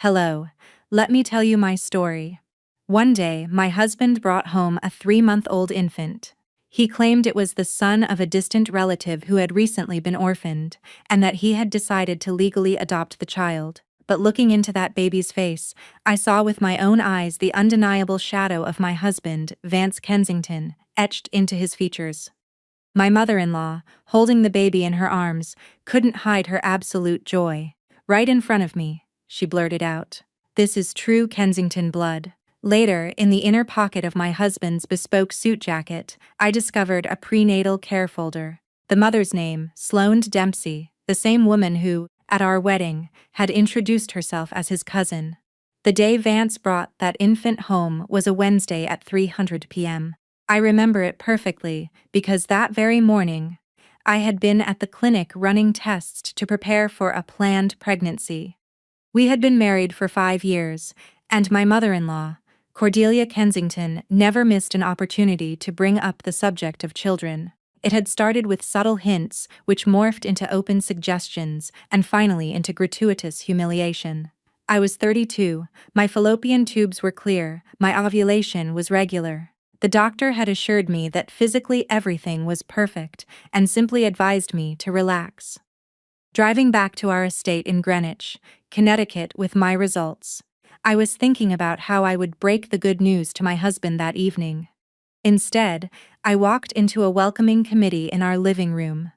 Hello. Let me tell you my story. One day, my husband brought home a 3-month-old infant. He claimed it was the son of a distant relative who had recently been orphaned, and that he had decided to legally adopt the child. But looking into that baby's face, I saw with my own eyes the undeniable shadow of my husband, Vance Kensington, etched into his features. My mother-in-law, holding the baby in her arms, couldn't hide her absolute joy. "Right in front of me," she blurted out. "This is true Kensington blood." Later, in the inner pocket of my husband's bespoke suit jacket, I discovered a prenatal care folder. The mother's name, Sloane Dempsey, the same woman who, at our wedding, had introduced herself as his cousin. The day Vance brought that infant home was a Wednesday at 3:00 p.m. I remember it perfectly, because that very morning, I had been at the clinic running tests to prepare for a planned pregnancy. We had been married for 5 years, and my mother-in-law, Cordelia Kensington, never missed an opportunity to bring up the subject of children. It had started with subtle hints, which morphed into open suggestions, and finally into gratuitous humiliation. I was 32, my fallopian tubes were clear, my ovulation was regular. The doctor had assured me that physically everything was perfect, and simply advised me to relax. Driving back to our estate in Greenwich, Connecticut with my results, I was thinking about how I would break the good news to my husband that evening. Instead, I walked into a welcoming committee in our living room.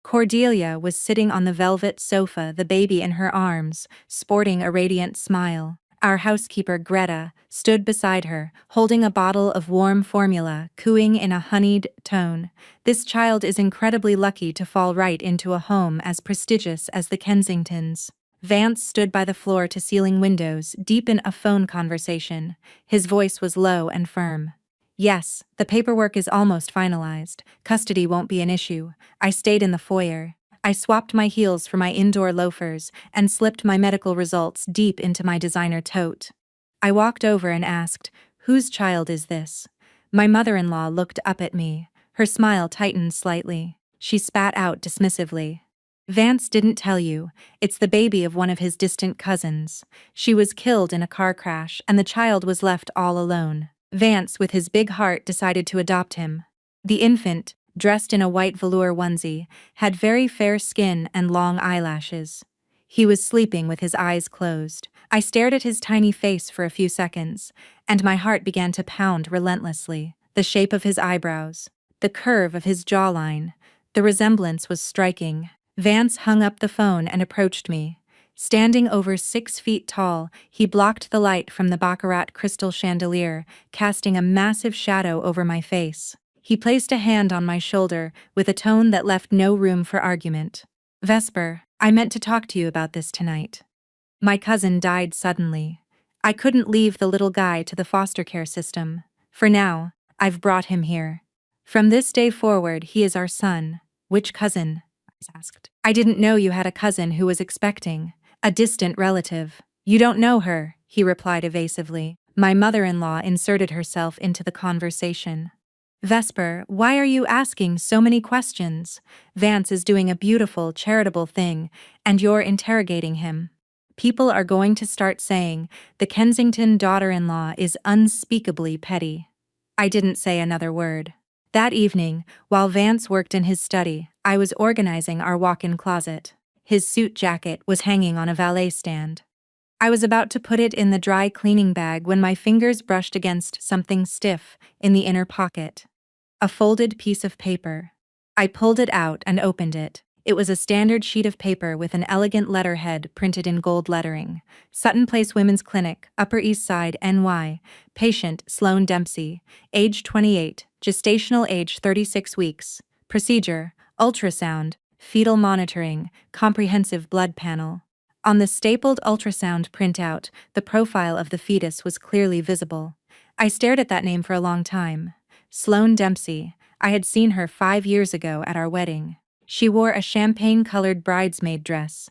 Cordelia was sitting on the velvet sofa, the baby in her arms, sporting a radiant smile. Our housekeeper, Greta, stood beside her, holding a bottle of warm formula, cooing in a honeyed tone. "This child is incredibly lucky to fall right into a home as prestigious as the Kensingtons." Vance stood by the floor-to-ceiling windows, deep in a phone conversation. His voice was low and firm. "Yes, the paperwork is almost finalized. Custody won't be an issue." I stayed in the foyer. I swapped my heels for my indoor loafers and slipped my medical results deep into my designer tote. I walked over and asked, "Whose child is this?" My mother-in-law looked up at me. Her smile tightened slightly. She spat out dismissively. "Vance didn't tell you. It's the baby of one of his distant cousins. She was killed in a car crash and the child was left all alone. Vance, with his big heart, decided to adopt him." The infant, dressed in a white velour onesie, had very fair skin and long eyelashes. He was sleeping with his eyes closed. I stared at his tiny face for a few seconds, and my heart began to pound relentlessly. The shape of his eyebrows, the curve of his jawline, the resemblance was striking. Vance hung up the phone and approached me. Standing over 6 feet tall, he blocked the light from the baccarat crystal chandelier, casting a massive shadow over my face. He placed a hand on my shoulder, with a tone that left no room for argument. "Vesper, I meant to talk to you about this tonight. My cousin died suddenly. I couldn't leave the little guy to the foster care system. For now, I've brought him here. From this day forward, he is our son." "Which cousin?" I asked. "I didn't know you had a cousin who was expecting. A distant relative." "You don't know her," he replied evasively. My mother-in-law inserted herself into the conversation. "Vesper, why are you asking so many questions? Vance is doing a beautiful, charitable thing, and you're interrogating him. People are going to start saying the Kensington daughter-in-law is unspeakably petty." I didn't say another word. That evening, while Vance worked in his study, I was organizing our walk-in closet. His suit jacket was hanging on a valet stand. I was about to put it in the dry cleaning bag when my fingers brushed against something stiff in the inner pocket. A folded piece of paper. I pulled it out and opened it. It was a standard sheet of paper with an elegant letterhead printed in gold lettering. "Sutton Place Women's Clinic, Upper East Side, NY. Patient, Sloane Dempsey. Age 28, gestational age 36 weeks. Procedure, ultrasound, fetal monitoring, comprehensive blood panel." On the stapled ultrasound printout, the profile of the fetus was clearly visible. I stared at that name for a long time. Sloane Dempsey. I had seen her 5 years ago at our wedding. She wore a champagne-colored bridesmaid dress,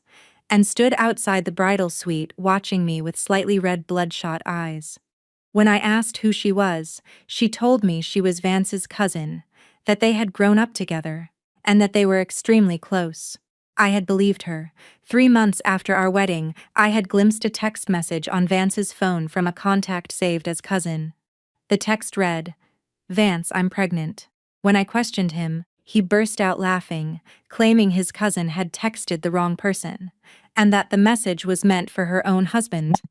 and stood outside the bridal suite watching me with slightly red bloodshot eyes. When I asked who she was, she told me she was Vance's cousin, that they had grown up together, and that they were extremely close. I had believed her. 3 months after our wedding, I had glimpsed a text message on Vance's phone from a contact saved as cousin. The text read, "Vance, I'm pregnant." When I questioned him, he burst out laughing, claiming his cousin had texted the wrong person, and that the message was meant for her own husband.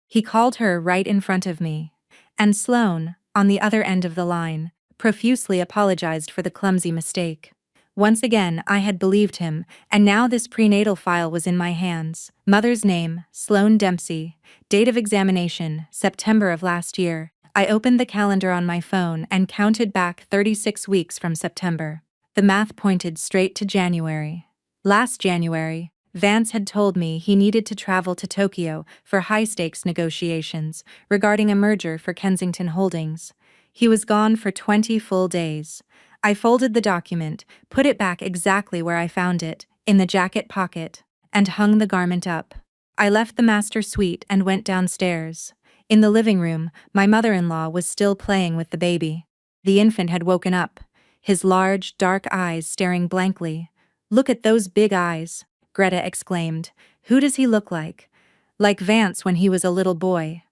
He called her right in front of me. And Sloane, on the other end of the line, profusely apologized for the clumsy mistake. Once again, I had believed him, and now this prenatal file was in my hands. Mother's name, Sloane Dempsey. Date of examination, September of last year. I opened the calendar on my phone and counted back 36 weeks from September. The math pointed straight to January. Last January, Vance had told me he needed to travel to Tokyo for high-stakes negotiations regarding a merger for Kensington Holdings. He was gone for 20 full days. I folded the document, put it back exactly where I found it, in the jacket pocket, and hung the garment up. I left the master suite and went downstairs. In the living room, my mother-in-law was still playing with the baby. The infant had woken up, his large, dark eyes staring blankly. "Look at those big eyes," Greta exclaimed. "Who does he look like?" "Like Vance when he was a little boy."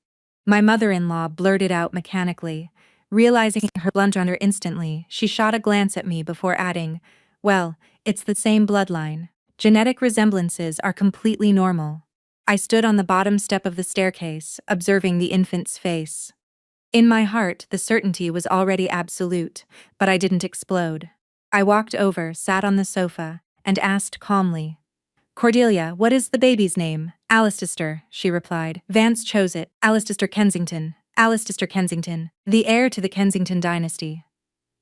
My mother-in-law blurted out mechanically. Realizing her blunder instantly, she shot a glance at me before adding, "Well, it's the same bloodline. Genetic resemblances are completely normal." I stood on the bottom step of the staircase, observing the infant's face. In my heart, the certainty was already absolute, but I didn't explode. I walked over, sat on the sofa, and asked calmly, "Cordelia, what is the baby's name?" "Alistair," she replied. "Vance chose it. Alistair Kensington. Alistair Kensington, the heir to the Kensington dynasty."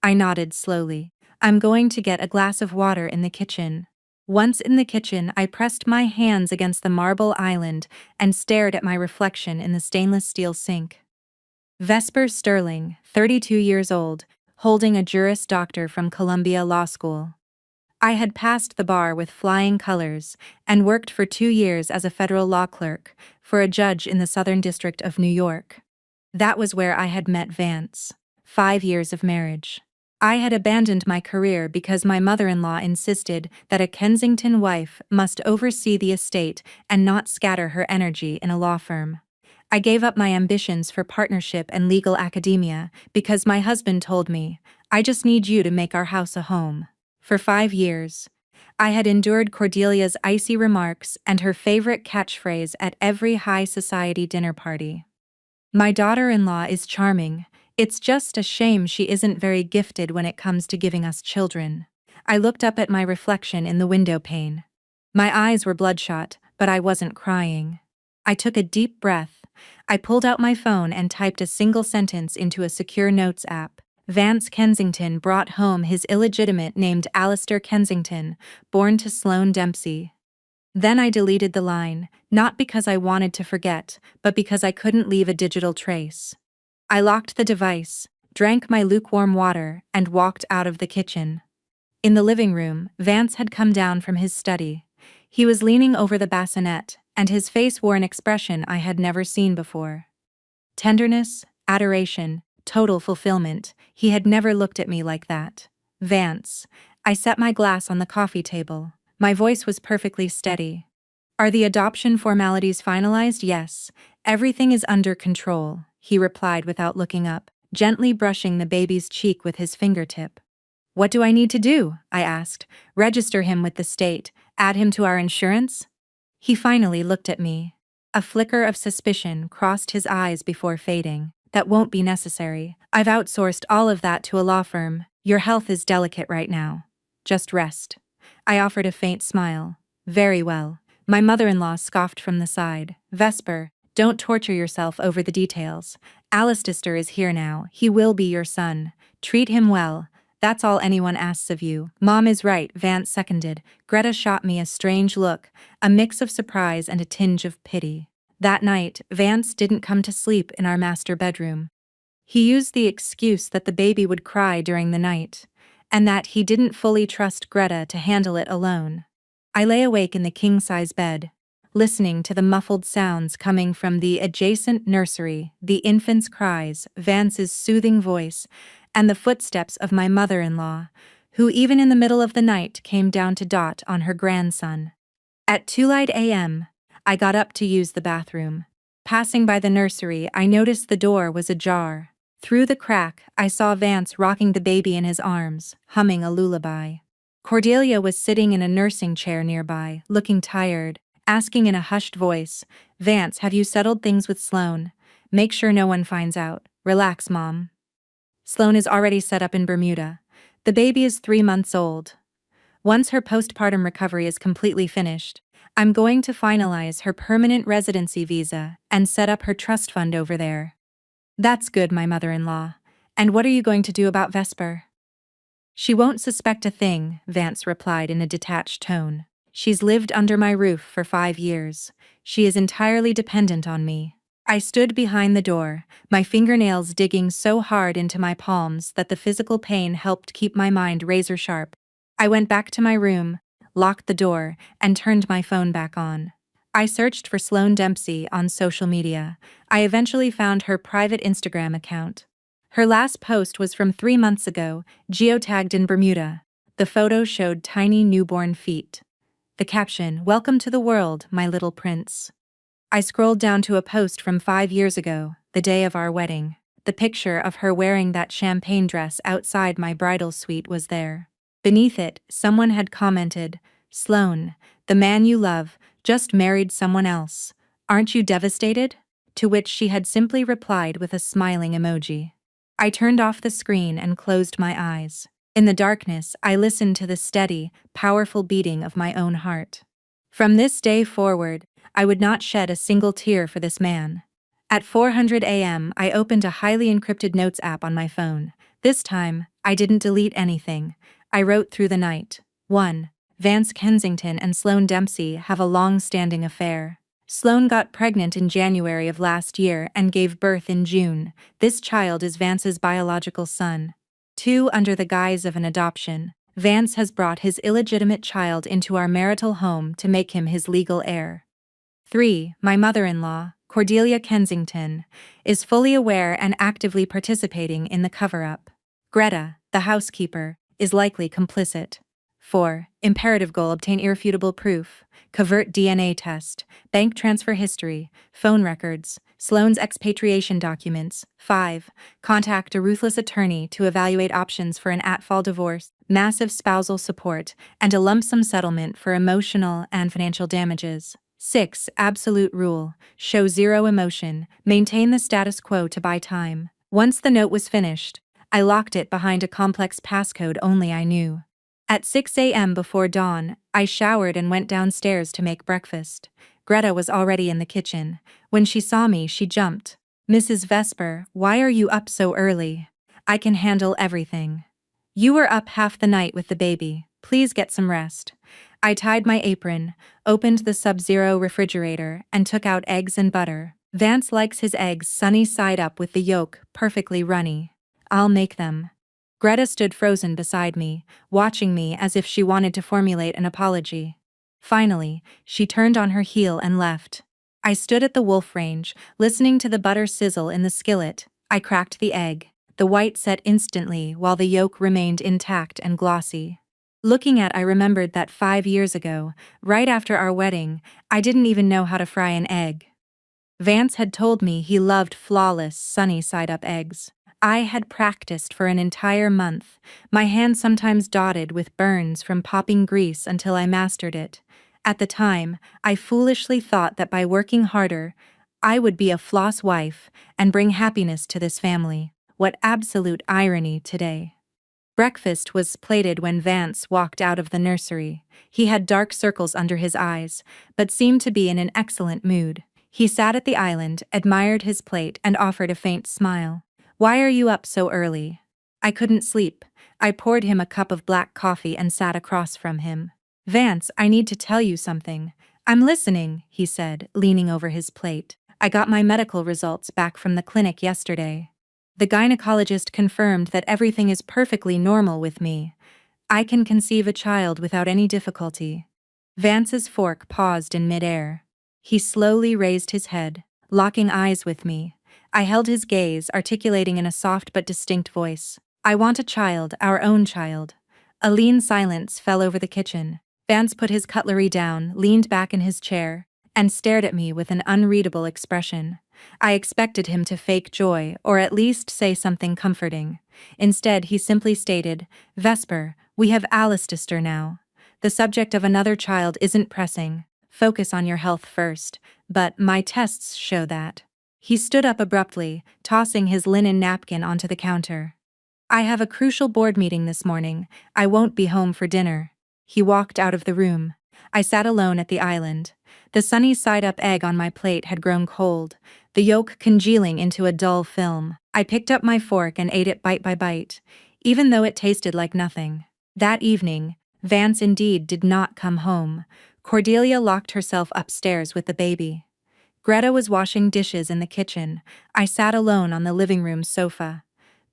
I nodded slowly. "I'm going to get a glass of water in the kitchen." Once in the kitchen, I pressed my hands against the marble island and stared at my reflection in the stainless steel sink. Vesper Sterling, 32 years old, holding a Juris Doctor from Columbia Law School. I had passed the bar with flying colors and worked for 2 years as a federal law clerk for a judge in the Southern District of New York. That was where I had met Vance. 5 years of marriage. I had abandoned my career because my mother-in-law insisted that a Kensington wife must oversee the estate and not scatter her energy in a law firm. I gave up my ambitions for partnership and legal academia because my husband told me, "I just need you to make our house a home." For 5 years, I had endured Cordelia's icy remarks and her favorite catchphrase at every high society dinner party. "My daughter-in-law is charming. It's just a shame she isn't very gifted when it comes to giving us children." I looked up at my reflection in the window pane. My eyes were bloodshot, but I wasn't crying. I took a deep breath. I pulled out my phone and typed a single sentence into a secure notes app. Vance Kensington brought home his illegitimate named Alistair Kensington, born to Sloane Dempsey. Then I deleted the line, not because I wanted to forget, but because I couldn't leave a digital trace. I locked the device, drank my lukewarm water, and walked out of the kitchen. In the living room, Vance had come down from his study. He was leaning over the bassinet, and his face wore an expression I had never seen before. Tenderness, adoration, total fulfillment. He had never looked at me like that. "Vance." I set my glass on the coffee table. My voice was perfectly steady. "Are the adoption formalities finalized?" "Yes. Everything is under control," he replied without looking up, gently brushing the baby's cheek with his fingertip. "What do I need to do?" I asked. "Register him with the state, add him to our insurance?" He finally looked at me. A flicker of suspicion crossed his eyes before fading. "That won't be necessary. I've outsourced all of that to a law firm. Your health is delicate right now. Just rest." I offered a faint smile. "Very well." My mother-in-law scoffed from the side. "Vesper, don't torture yourself over the details. Alistair is here now. He will be your son. Treat him well. That's all anyone asks of you." "Mom is right," Vance seconded. Greta shot me a strange look, a mix of surprise and a tinge of pity. That night, Vance didn't come to sleep in our master bedroom. He used the excuse that the baby would cry during the night, and that he didn't fully trust Greta to handle it alone. I lay awake in the king-size bed, listening to the muffled sounds coming from the adjacent nursery, the infant's cries, Vance's soothing voice, and the footsteps of my mother-in-law, who even in the middle of the night came down to dot on her grandson. At 2 a.m., I got up to use the bathroom. Passing by the nursery, I noticed the door was ajar. Through the crack, I saw Vance rocking the baby in his arms, humming a lullaby. Cordelia was sitting in a nursing chair nearby, looking tired, asking in a hushed voice, "Vance, have you settled things with Sloane? Make sure no one finds out. Relax, Mom. Sloane is already set up in Bermuda. The baby is 3 months old. Once her postpartum recovery is completely finished, I'm going to finalize her permanent residency visa and set up her trust fund over there." "That's good, my mother-in-law. And what are you going to do about Vesper?" "She won't suspect a thing," Vance replied in a detached tone. "She's lived under my roof for 5 years. She is entirely dependent on me." I stood behind the door, my fingernails digging so hard into my palms that the physical pain helped keep my mind razor-sharp. I went back to my room, locked the door, and turned my phone back on. I searched for Sloane Dempsey on social media. I eventually found her private Instagram account. Her last post was from 3 months ago, geotagged in Bermuda. The photo showed tiny newborn feet. The caption, "Welcome to the world, my little prince." I scrolled down to a post from 5 years ago, the day of our wedding. The picture of her wearing that champagne dress outside my bridal suite was there. Beneath it, someone had commented, "Sloane, the man you love, just married someone else. Aren't you devastated?" To which she had simply replied with a smiling emoji. I turned off the screen and closed my eyes. In the darkness, I listened to the steady, powerful beating of my own heart. From this day forward, I would not shed a single tear for this man. At 400 a.m., I opened a highly encrypted notes app on my phone. This time, I didn't delete anything. I wrote through the night. 1. Vance Kensington and Sloane Dempsey have a long-standing affair. Sloane got pregnant in January of last year and gave birth in June. This child is Vance's biological son. 2. Under the guise of an adoption, Vance has brought his illegitimate child into our marital home to make him his legal heir. 3. My mother-in-law, Cordelia Kensington, is fully aware and actively participating in the cover-up. Greta, the housekeeper, is likely complicit. 4. Imperative goal: obtain irrefutable proof, covert DNA test, bank transfer history, phone records, Sloane's expatriation documents. 5. Contact a ruthless attorney to evaluate options for an at-fault divorce, massive spousal support, and a lump sum settlement for emotional and financial damages. 6. Absolute rule: show zero emotion, maintain the status quo to buy time. Once the note was finished, I locked it behind a complex passcode only I knew. At 6 a.m. before dawn, I showered and went downstairs to make breakfast. Greta was already in the kitchen. When she saw me, she jumped. "Mrs. Vesper, why are you up so early? I can handle everything." "You were up half the night with the baby. Please get some rest." I tied my apron, opened the Sub-Zero refrigerator, and took out eggs and butter. Vance likes his eggs sunny side up with the yolk perfectly runny. I'll make them. Greta stood frozen beside me, watching me as if she wanted to formulate an apology. Finally, she turned on her heel and left. I stood at the wolf range, listening to the butter sizzle in the skillet. I cracked the egg. The white set instantly while the yolk remained intact and glossy. Looking at, I remembered that 5 years ago, right after our wedding, I didn't even know how to fry an egg. Vance had told me he loved flawless, sunny side-up eggs. I had practiced for an entire month, my hands sometimes dotted with burns from popping grease until I mastered it. At the time, I foolishly thought that by working harder, I would be a floss wife and bring happiness to this family. What absolute irony today. Breakfast was plated when Vance walked out of the nursery. He had dark circles under his eyes, but seemed to be in an excellent mood. He sat at the island, admired his plate, and offered a faint smile. "Why are you up so early?" I couldn't sleep. I poured him a cup of black coffee and sat across from him. "Vance, I need to tell you something." "I'm listening," he said, leaning over his plate. "I got my medical results back from the clinic yesterday. The gynecologist confirmed that everything is perfectly normal with me. I can conceive a child without any difficulty." Vance's fork paused in midair. He slowly raised his head, locking eyes with me. I held his gaze, articulating in a soft but distinct voice, "I want a child, our own child. A lean silence fell over the kitchen. Vance put his cutlery down, leaned back in his chair, and stared at me with an unreadable expression. I expected him to fake joy, or at least say something comforting. Instead, he simply stated, "Vesper, we have Alistair now. The subject of another child isn't pressing. Focus on your health first, but my tests show that." He stood up abruptly, tossing his linen napkin onto the counter. "I have a crucial board meeting this morning. I won't be home for dinner." He walked out of the room. I sat alone at the island. The sunny side-up egg on my plate had grown cold, the yolk congealing into a dull film. I picked up my fork and ate it bite by bite, even though it tasted like nothing. That evening, Vance indeed did not come home. Cordelia locked herself upstairs with the baby. Greta was washing dishes in the kitchen. I sat alone on the living room sofa.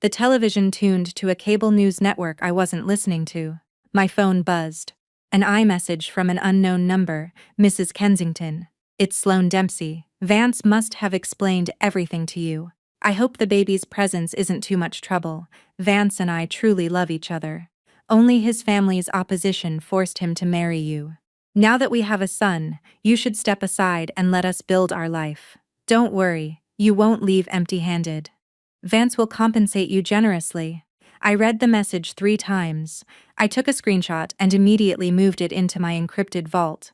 The television tuned to a cable news network I wasn't listening to. My phone buzzed. An iMessage from an unknown number, "Mrs. Kensington. It's Sloane Dempsey. Vance must have explained everything to you. I hope the baby's presence isn't too much trouble. Vance and I truly love each other. Only his family's opposition forced him to marry you. Now that we have a son, you should step aside and let us build our life. Don't worry, you won't leave empty-handed. Vance will compensate you generously." I read the message 3 times. I took a screenshot and immediately moved it into my encrypted vault.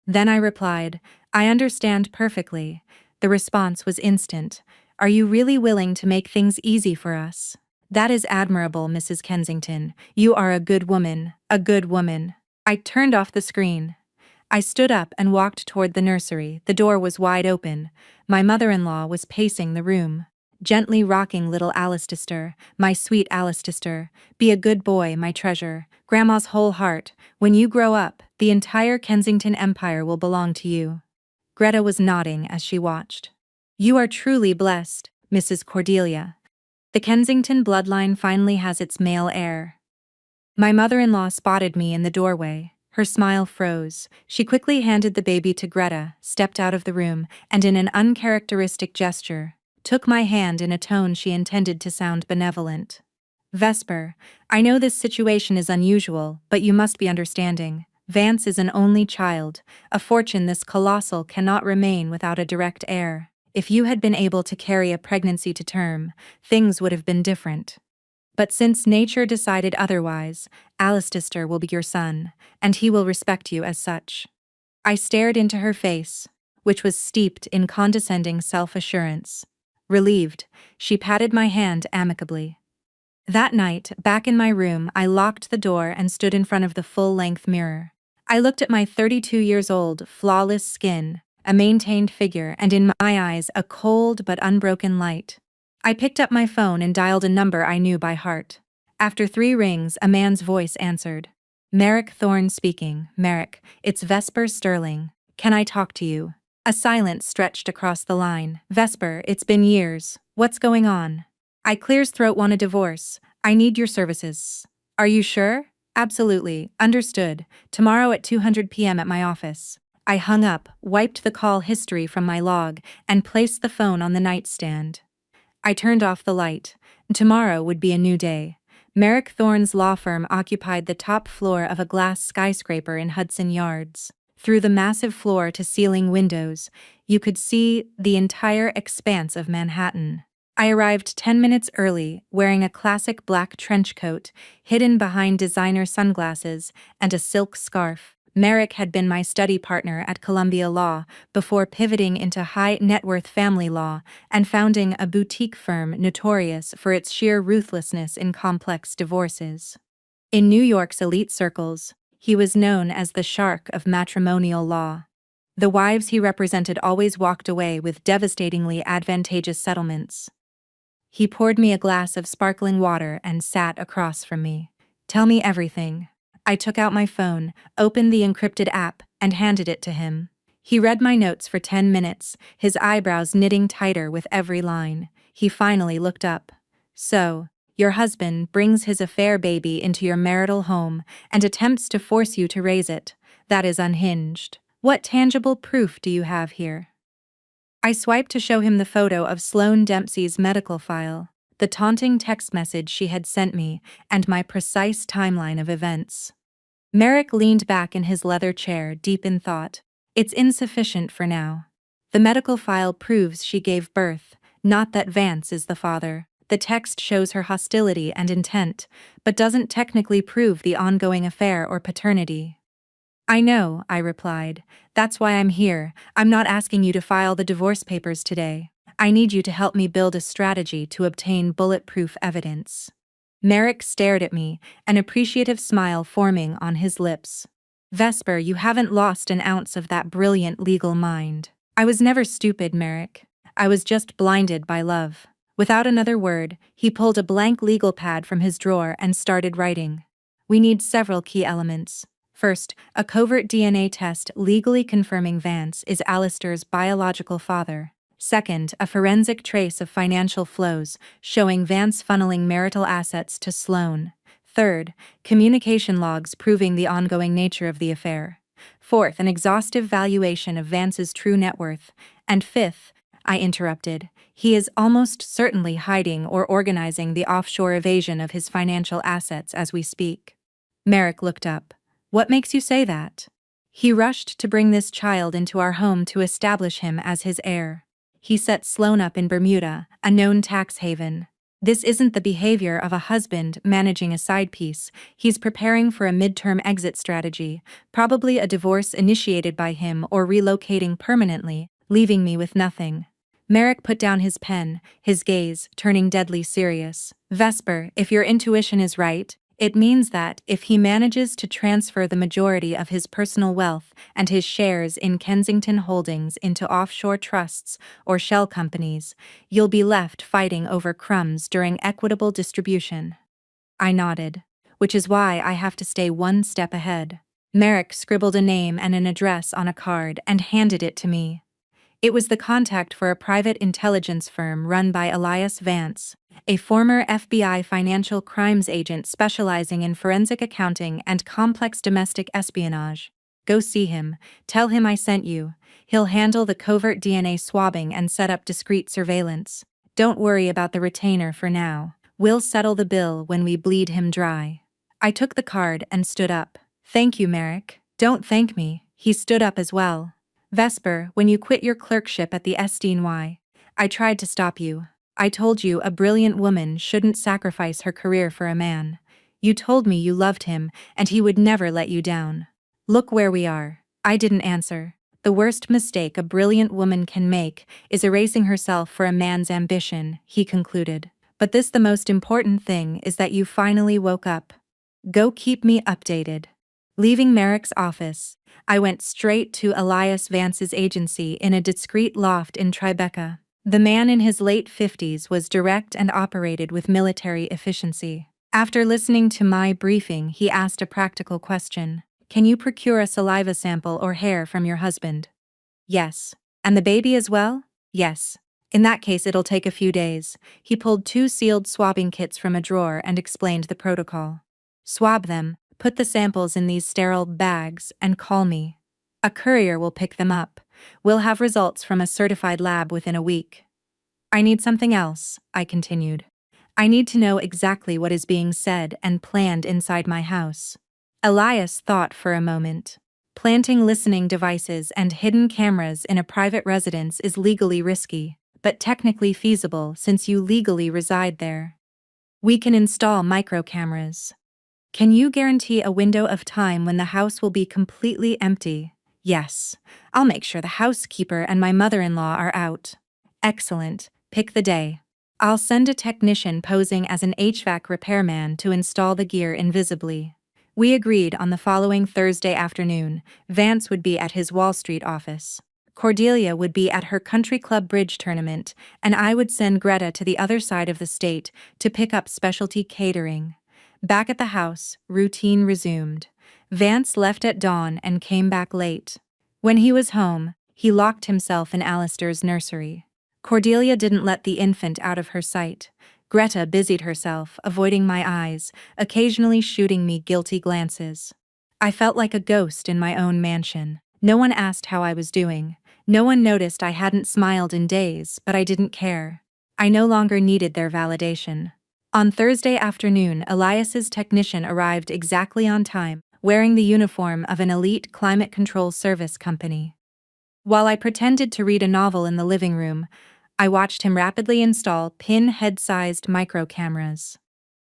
Then I replied, "I understand perfectly." The response was instant. "Are you really willing to make things easy for us?" "That is admirable, Mrs. Kensington. You are a good woman, a good woman." I turned off the screen. I stood up and walked toward the nursery. The door was wide open. My mother-in-law was pacing the room, gently rocking little Alistair. "My sweet Alistair, be a good boy, my treasure. Grandma's whole heart. When you grow up, the entire Kensington Empire will belong to you." Greta was nodding as she watched. "You are truly blessed, Mrs. Cordelia. The Kensington bloodline finally has its male heir." My mother-in-law spotted me in the doorway. Her smile froze. She quickly handed the baby to Greta, stepped out of the room, and in an uncharacteristic gesture, took my hand in a tone she intended to sound benevolent. "Vesper, I know this situation is unusual, but you must be understanding. Vance is an only child. A fortune this colossal cannot remain without a direct heir. If you had been able to carry a pregnancy to term, things would have been different. But since nature decided otherwise, Alistair will be your son, and he will respect you as such." I stared into her face, which was steeped in condescending self-assurance. Relieved, she patted my hand amicably. That night, back in my room, I locked the door and stood in front of the full-length mirror. I looked at my 32 years old, flawless skin, a maintained figure, and in my eyes a cold but unbroken light. I picked up my phone and dialed a number I knew by heart. After 3 rings, a man's voice answered. "Merrick Thorne speaking. Merrick, it's Vesper Sterling. Can I talk to you?" A silence stretched across the line. "Vesper, it's been years. What's going on?" "I clear's throat want a divorce. I need your services." "Are you sure?" "Absolutely. Understood. Tomorrow at 2:00 p.m. at my office." I hung up, wiped the call history from my log, and placed the phone on the nightstand. I turned off the light. Tomorrow would be a new day. Merrick Thorne's law firm occupied the top floor of a glass skyscraper in Hudson Yards. Through the massive floor-to-ceiling windows, you could see the entire expanse of Manhattan. I arrived 10 minutes early, wearing a classic black trench coat, hidden behind designer sunglasses, and a silk scarf. Merrick had been my study partner at Columbia Law before pivoting into high-net-worth family law and founding a boutique firm notorious for its sheer ruthlessness in complex divorces. In New York's elite circles, he was known as the shark of matrimonial law. The wives he represented always walked away with devastatingly advantageous settlements. He poured me a glass of sparkling water and sat across from me. "Tell me everything." I took out my phone, opened the encrypted app, and handed it to him. He read my notes for 10 minutes, his eyebrows knitting tighter with every line. He finally looked up. "So, your husband brings his affair baby into your marital home and attempts to force you to raise it. That is unhinged. What tangible proof do you have here?" I swiped to show him the photo of Sloane Dempsey's medical file. the taunting text message she had sent me, and my precise timeline of events. Merrick leaned back in his leather chair, deep in thought. It's insufficient for now. The medical file proves she gave birth, not that Vance is the father. The text shows her hostility and intent, but doesn't technically prove the ongoing affair or paternity. I know, I replied. That's why I'm here. I'm not asking you to file the divorce papers today. I need you to help me build a strategy to obtain bulletproof evidence. Merrick stared at me, an appreciative smile forming on his lips. Vesper, you haven't lost an ounce of that brilliant legal mind. I was never stupid, Merrick. I was just blinded by love. Without another word, he pulled a blank legal pad from his drawer and started writing. We need several key elements. First, a covert DNA test legally confirming Vance is Alistair's biological father. Second, a forensic trace of financial flows showing Vance funneling marital assets to Sloan. Third, communication logs proving the ongoing nature of the affair. Fourth, an exhaustive valuation of Vance's true net worth. And fifth, I interrupted, he is almost certainly hiding or organizing the offshore evasion of his financial assets as we speak. Merrick looked up. What makes you say that? He rushed to bring this child into our home to establish him as his heir. He set Sloan up in Bermuda, a known tax haven. This isn't the behavior of a husband managing a side piece. He's preparing for a midterm exit strategy, probably a divorce initiated by him or relocating permanently, leaving me with nothing. Merrick put down his pen, his gaze turning deadly serious. Vesper, if your intuition is right, it means that, if he manages to transfer the majority of his personal wealth and his shares in Kensington Holdings into offshore trusts or shell companies, you'll be left fighting over crumbs during equitable distribution. I nodded. Which is why I have to stay one step ahead. Merrick scribbled a name and an address on a card and handed it to me. It was the contact for a private intelligence firm run by Elias Vance, a former FBI financial crimes agent specializing in forensic accounting and complex domestic espionage. Go see him, tell him I sent you. He'll handle the covert DNA swabbing and set up discreet surveillance. Don't worry about the retainer for now. We'll settle the bill when we bleed him dry. I took the card and stood up. Thank you, Merrick. Don't thank me. He stood up as well. Vesper, when you quit your clerkship at the SDNY, I tried to stop you. I told you a brilliant woman shouldn't sacrifice her career for a man. You told me you loved him and he would never let you down. Look where we are. I didn't answer. The worst mistake a brilliant woman can make is erasing herself for a man's ambition, he concluded. But the most important thing is that you finally woke up. Go keep me updated. Leaving Merrick's office, I went straight to Elias Vance's agency in a discreet loft in Tribeca. The man in his late 50s was direct and operated with military efficiency. After listening to my briefing, he asked a practical question. Can you procure a saliva sample or hair from your husband? Yes. And the baby as well? Yes. In that case, it'll take a few days. He pulled 2 sealed swabbing kits from a drawer and explained the protocol. Swab them. Put the samples in these sterile bags and call me. A courier will pick them up. We'll have results from a certified lab within a week. I need something else, I continued. I need to know exactly what is being said and planned inside my house. Elias thought for a moment. Planting listening devices and hidden cameras in a private residence is legally risky, but technically feasible since you legally reside there. We can install micro cameras. Can you guarantee a window of time when the house will be completely empty? Yes. I'll make sure the housekeeper and my mother-in-law are out. Excellent. Pick the day. I'll send a technician posing as an HVAC repairman to install the gear invisibly. We agreed on the following Thursday afternoon. Vance would be at his Wall Street office. Cordelia would be at her country club bridge tournament, and I would send Greta to the other side of the state to pick up specialty catering. Back at the house, routine resumed. Vance left at dawn and came back late. When he was home, he locked himself in Alistair's nursery. Cordelia didn't let the infant out of her sight. Greta busied herself, avoiding my eyes, occasionally shooting me guilty glances. I felt like a ghost in my own mansion. No one asked how I was doing. No one noticed I hadn't smiled in days, but I didn't care. I no longer needed their validation. On Thursday afternoon, Elias's technician arrived exactly on time, wearing the uniform of an elite climate control service company. While I pretended to read a novel in the living room, I watched him rapidly install pinhead-sized micro cameras.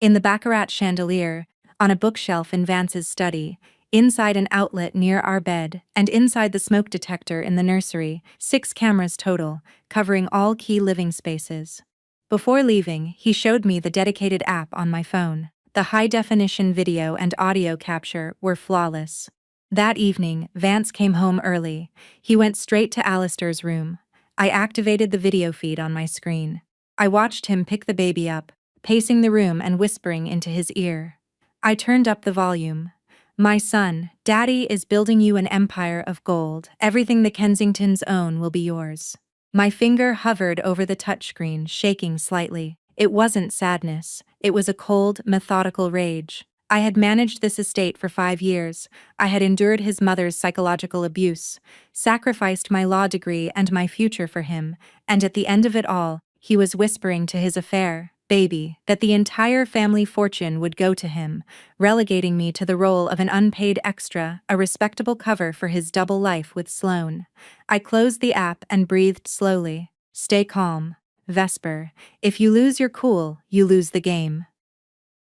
In the baccarat chandelier, on a bookshelf in Vance's study, inside an outlet near our bed, and inside the smoke detector in the nursery, 6 cameras total, covering all key living spaces. Before leaving, he showed me the dedicated app on my phone. The high-definition video and audio capture were flawless. That evening, Vance came home early. He went straight to Alistair's room. I activated the video feed on my screen. I watched him pick the baby up, pacing the room and whispering into his ear. I turned up the volume. "My son, Daddy is building you an empire of gold. Everything the Kensingtons own will be yours." My finger hovered over the touchscreen, shaking slightly. It wasn't sadness. It was a cold, methodical rage. I had managed this estate for 5 years. I had endured his mother's psychological abuse, sacrificed my law degree and my future for him, and at the end of it all, he was whispering to his affair, baby, that the entire family fortune would go to him, relegating me to the role of an unpaid extra, a respectable cover for his double life with Sloane. I closed the app and breathed slowly. Stay calm, Vesper. If you lose your cool, you lose the game.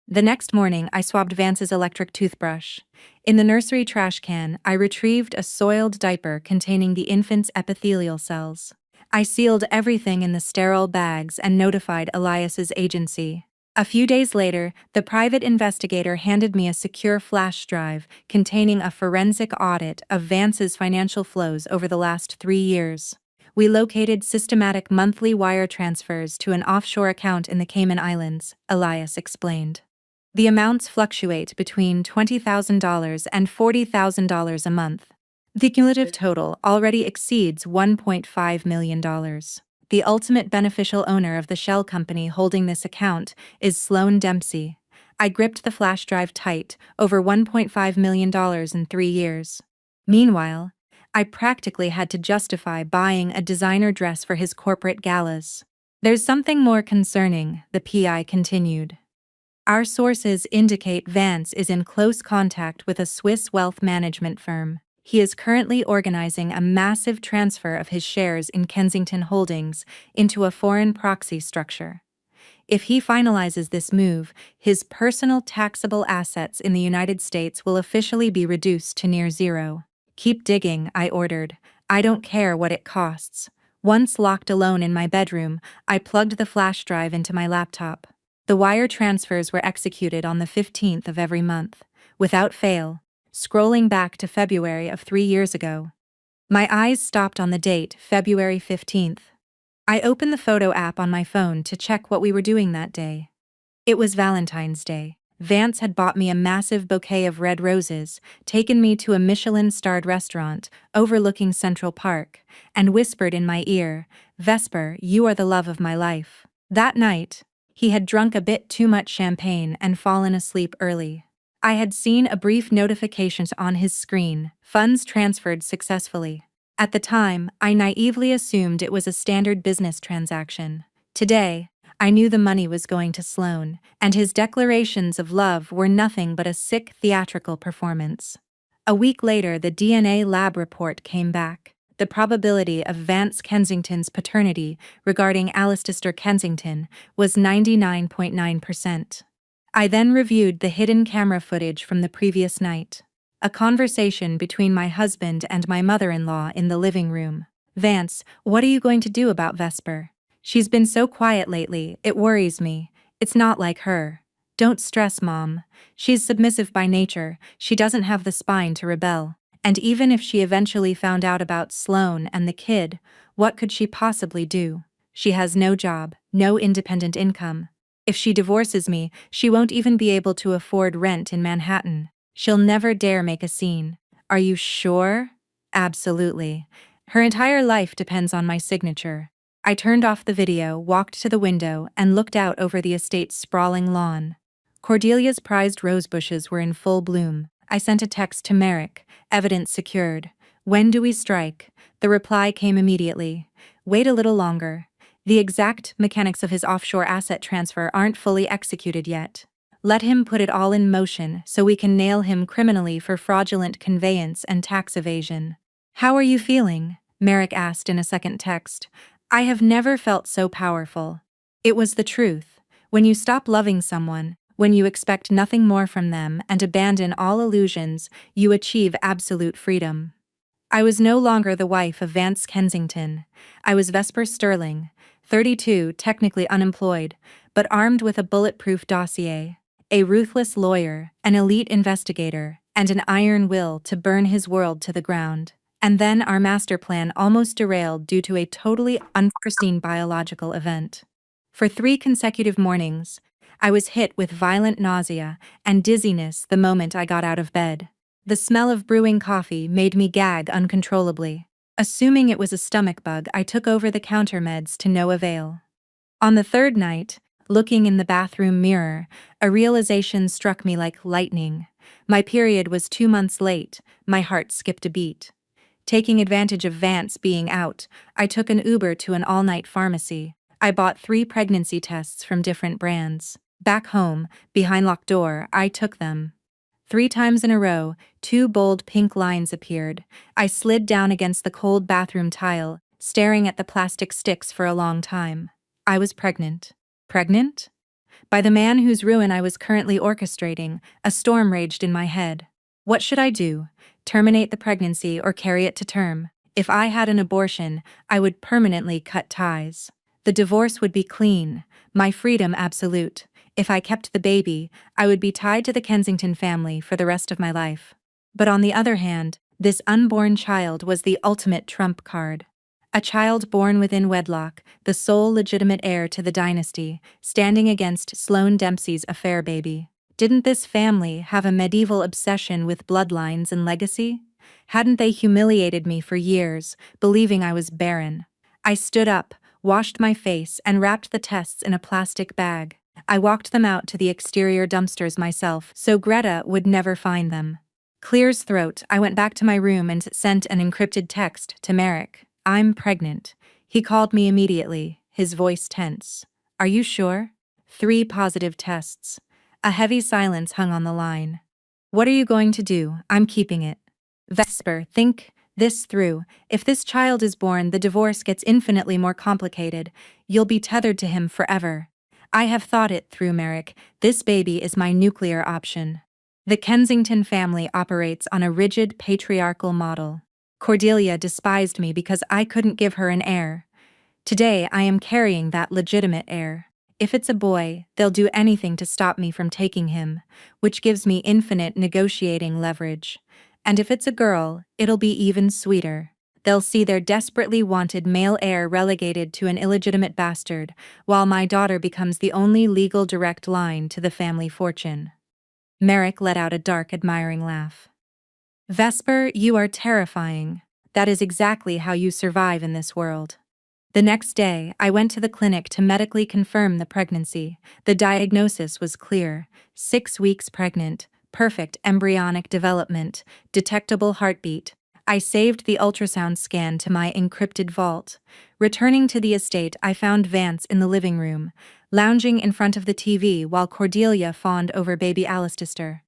The next morning, I swabbed Vance's electric toothbrush. In the nursery trash can, I retrieved a soiled diaper containing the infant's epithelial cells. I sealed everything in the sterile bags and notified Elias's agency. A few days later, the private investigator handed me a secure flash drive containing a forensic audit of Vance's financial flows over the last 3 years. We located systematic monthly wire transfers to an offshore account in the Cayman Islands, Elias explained. The amounts fluctuate between $20,000 and $40,000 a month. The cumulative total already exceeds $1.5 million. The ultimate beneficial owner of the shell company holding this account is Sloane Dempsey. I gripped the flash drive tight, over $1.5 million in 3 years. Meanwhile, I practically had to justify buying a designer dress for his corporate galas. There's something more concerning, the PI continued. Our sources indicate Vance is in close contact with a Swiss wealth management firm. He is currently organizing a massive transfer of his shares in Kensington Holdings into a foreign proxy structure. If he finalizes this move, his personal taxable assets in the United States will officially be reduced to near zero. Keep digging, I ordered. I don't care what it costs. Once locked alone in my bedroom, I plugged the flash drive into my laptop. The wire transfers were executed on the 15th of every month, without fail, scrolling back to February of 3 years ago. My eyes stopped on the date, February 15th. I opened the photo app on my phone to check what we were doing that day. It was Valentine's Day. Vance had bought me a massive bouquet of red roses, taken me to a Michelin-starred restaurant overlooking Central Park, and whispered in my ear, "Vesper, you are the love of my life." That night, he had drunk a bit too much champagne and fallen asleep early. I had seen a brief notification on his screen, funds transferred successfully. At the time, I naively assumed it was a standard business transaction. Today, I knew the money was going to Sloane, and his declarations of love were nothing but a sick theatrical performance. A week later, the DNA lab report came back. The probability of Vance Kensington's paternity regarding Alistair Kensington was 99.9%. I then reviewed the hidden camera footage from the previous night. A conversation between my husband and my mother-in-law in the living room. "Vance, what are you going to do about Vesper? She's been so quiet lately, it worries me. It's not like her." "Don't stress, Mom. She's submissive by nature, she doesn't have the spine to rebel. And even if she eventually found out about Sloane and the kid, what could she possibly do? She has no job, no independent income. If she divorces me, she won't even be able to afford rent in Manhattan. She'll never dare make a scene." "Are you sure?" "Absolutely. Her entire life depends on my signature." I turned off the video, walked to the window, and looked out over the estate's sprawling lawn. Cordelia's prized rosebushes were in full bloom. I sent a text to Merrick, evidence secured. "When do we strike?" The reply came immediately. "Wait a little longer. The exact mechanics of his offshore asset transfer aren't fully executed yet. Let him put it all in motion so we can nail him criminally for fraudulent conveyance and tax evasion. How are you feeling? Merrick asked in a second text. I have never felt so powerful. It was the truth. When you stop loving someone, when you expect nothing more from them and abandon all illusions, you achieve absolute freedom. I was no longer the wife of Vance Kensington. I was Vesper Sterling, 32, technically unemployed, but armed with a bulletproof dossier, a ruthless lawyer, an elite investigator, and an iron will to burn his world to the ground. And then our master plan almost derailed due to a totally unforeseen biological event. For 3 consecutive mornings, I was hit with violent nausea and dizziness the moment I got out of bed. The smell of brewing coffee made me gag uncontrollably. Assuming it was a stomach bug, I took over-the-counter meds to no avail. On the 3rd night, looking in the bathroom mirror, a realization struck me like lightning. My period was 2 months late, my heart skipped a beat. Taking advantage of Vance being out, I took an Uber to an all-night pharmacy. I bought 3 pregnancy tests from different brands. Back home, behind locked door, I took them. 3 times in a row, 2 bold pink lines appeared. I slid down against the cold bathroom tile, staring at the plastic sticks for a long time. I was pregnant. Pregnant? By the man whose ruin I was currently orchestrating, a storm raged in my head. What should I do? Terminate the pregnancy or carry it to term? If I had an abortion, I would permanently cut ties. The divorce would be clean, my freedom absolute. If I kept the baby, I would be tied to the Kensington family for the rest of my life. But on the other hand, this unborn child was the ultimate trump card. A child born within wedlock, the sole legitimate heir to the dynasty, standing against Sloane Dempsey's affair baby. Didn't this family have a medieval obsession with bloodlines and legacy? Hadn't they humiliated me for years, believing I was barren? I stood up, washed my face, and wrapped the tests in a plastic bag. I walked them out to the exterior dumpsters myself, so Greta would never find them. Clear's throat, I went back to my room and sent an encrypted text to Merrick. I'm pregnant. He called me immediately, his voice tense. Are you sure? 3 positive tests. A heavy silence hung on the line. What are you going to do? I'm keeping it. Vesper, think this through. If this child is born, the divorce gets infinitely more complicated. You'll be tethered to him forever. I have thought it through, Merrick. This baby is my nuclear option. The Kensington family operates on a rigid patriarchal model. Cordelia despised me because I couldn't give her an heir. Today I am carrying that legitimate heir. If it's a boy, they'll do anything to stop me from taking him, which gives me infinite negotiating leverage. And if it's a girl, it'll be even sweeter. They'll see their desperately wanted male heir relegated to an illegitimate bastard, while my daughter becomes the only legal direct line to the family fortune. Merrick let out a dark, admiring laugh. Vesper, you are terrifying. That is exactly how you survive in this world. The next day, I went to the clinic to medically confirm the pregnancy. The diagnosis was clear: 6 weeks pregnant, perfect embryonic development, detectable heartbeat. I saved the ultrasound scan to my encrypted vault. Returning to the estate, I found Vance in the living room, lounging in front of the TV while Cordelia fawned over baby Alistair.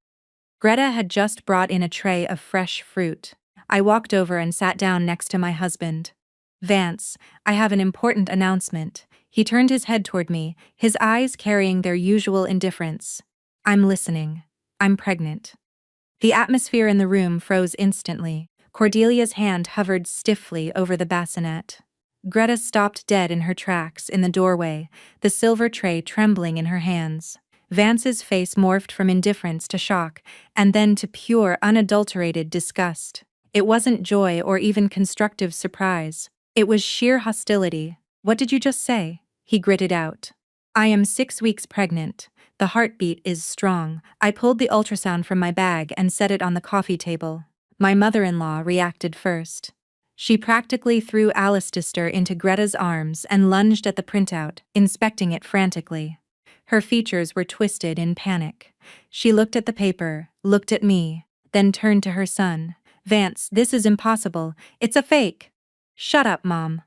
Greta had just brought in a tray of fresh fruit. I walked over and sat down next to my husband. Vance, I have an important announcement. He turned his head toward me, his eyes carrying their usual indifference. I'm listening. I'm pregnant. The atmosphere in the room froze instantly. Cordelia's hand hovered stiffly over the bassinet. Greta stopped dead in her tracks in the doorway, the silver tray trembling in her hands. Vance's face morphed from indifference to shock, and then to pure, unadulterated disgust. It wasn't joy or even constructive surprise. It was sheer hostility. What did you just say? He gritted out. I am 6 weeks pregnant. The heartbeat is strong. I pulled the ultrasound from my bag and set it on the coffee table. My mother-in-law reacted first. She practically threw Alistair into Greta's arms and lunged at the printout, inspecting it frantically. Her features were twisted in panic. She looked at the paper, looked at me, then turned to her son. Vance, this is impossible. It's a fake. Shut up, Mom.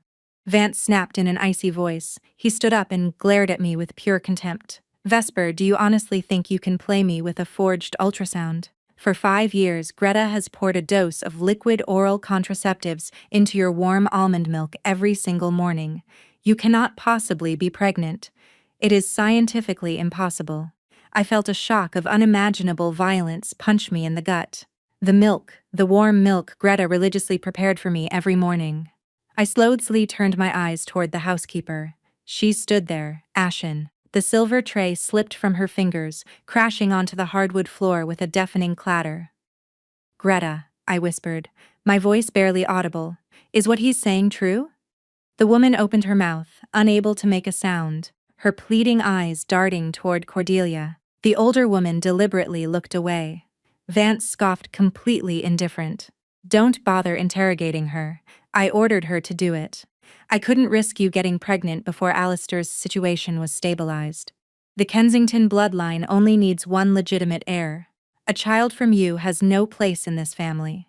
Vance snapped in an icy voice. He stood up and glared at me with pure contempt. Vesper, do you honestly think you can play me with a forged ultrasound? For 5 years, Greta has poured a dose of liquid oral contraceptives into your warm almond milk every single morning. You cannot possibly be pregnant. It is scientifically impossible. I felt a shock of unimaginable violence punch me in the gut. The warm milk Greta religiously prepared for me every morning. I slowly turned my eyes toward the housekeeper. She stood there, ashen. The silver tray slipped from her fingers, crashing onto the hardwood floor with a deafening clatter. Greta, I whispered, my voice barely audible. Is what he's saying true? The woman opened her mouth, unable to make a sound, her pleading eyes darting toward Cordelia. The older woman deliberately looked away. Vance scoffed, completely indifferent. Don't bother interrogating her. I ordered her to do it. I couldn't risk you getting pregnant before Alistair's situation was stabilized. The Kensington bloodline only needs one legitimate heir. A child from you has no place in this family.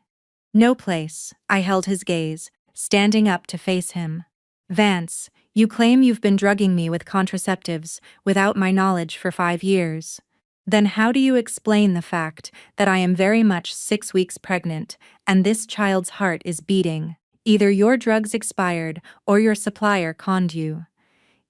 No place. I held his gaze, standing up to face him. Vance, you claim you've been drugging me with contraceptives without my knowledge for 5 years. Then how do you explain the fact that I am very much 6 weeks pregnant and this child's heart is beating? Either your drugs expired or your supplier conned you.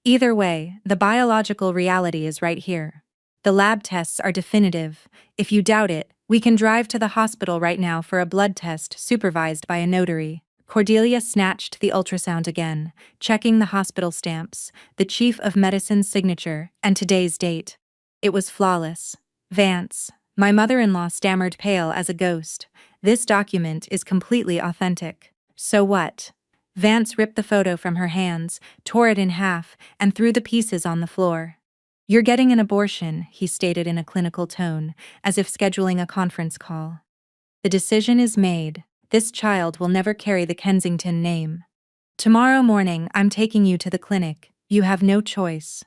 Either way, the biological reality is right here. The lab tests are definitive. If you doubt it, we can drive to the hospital right now for a blood test supervised by a notary. Cordelia snatched the ultrasound again, checking the hospital stamps, the chief of medicine's signature, and today's date. It was flawless. Vance, my mother-in-law stammered, pale as a ghost. This document is completely authentic. So what? Vance ripped the photo from her hands, tore it in half, and threw the pieces on the floor. You're getting an abortion, he stated in a clinical tone, as if scheduling a conference call. The decision is made. This child will never carry the Kensington name. Tomorrow morning, I'm taking you to the clinic. You have no choice.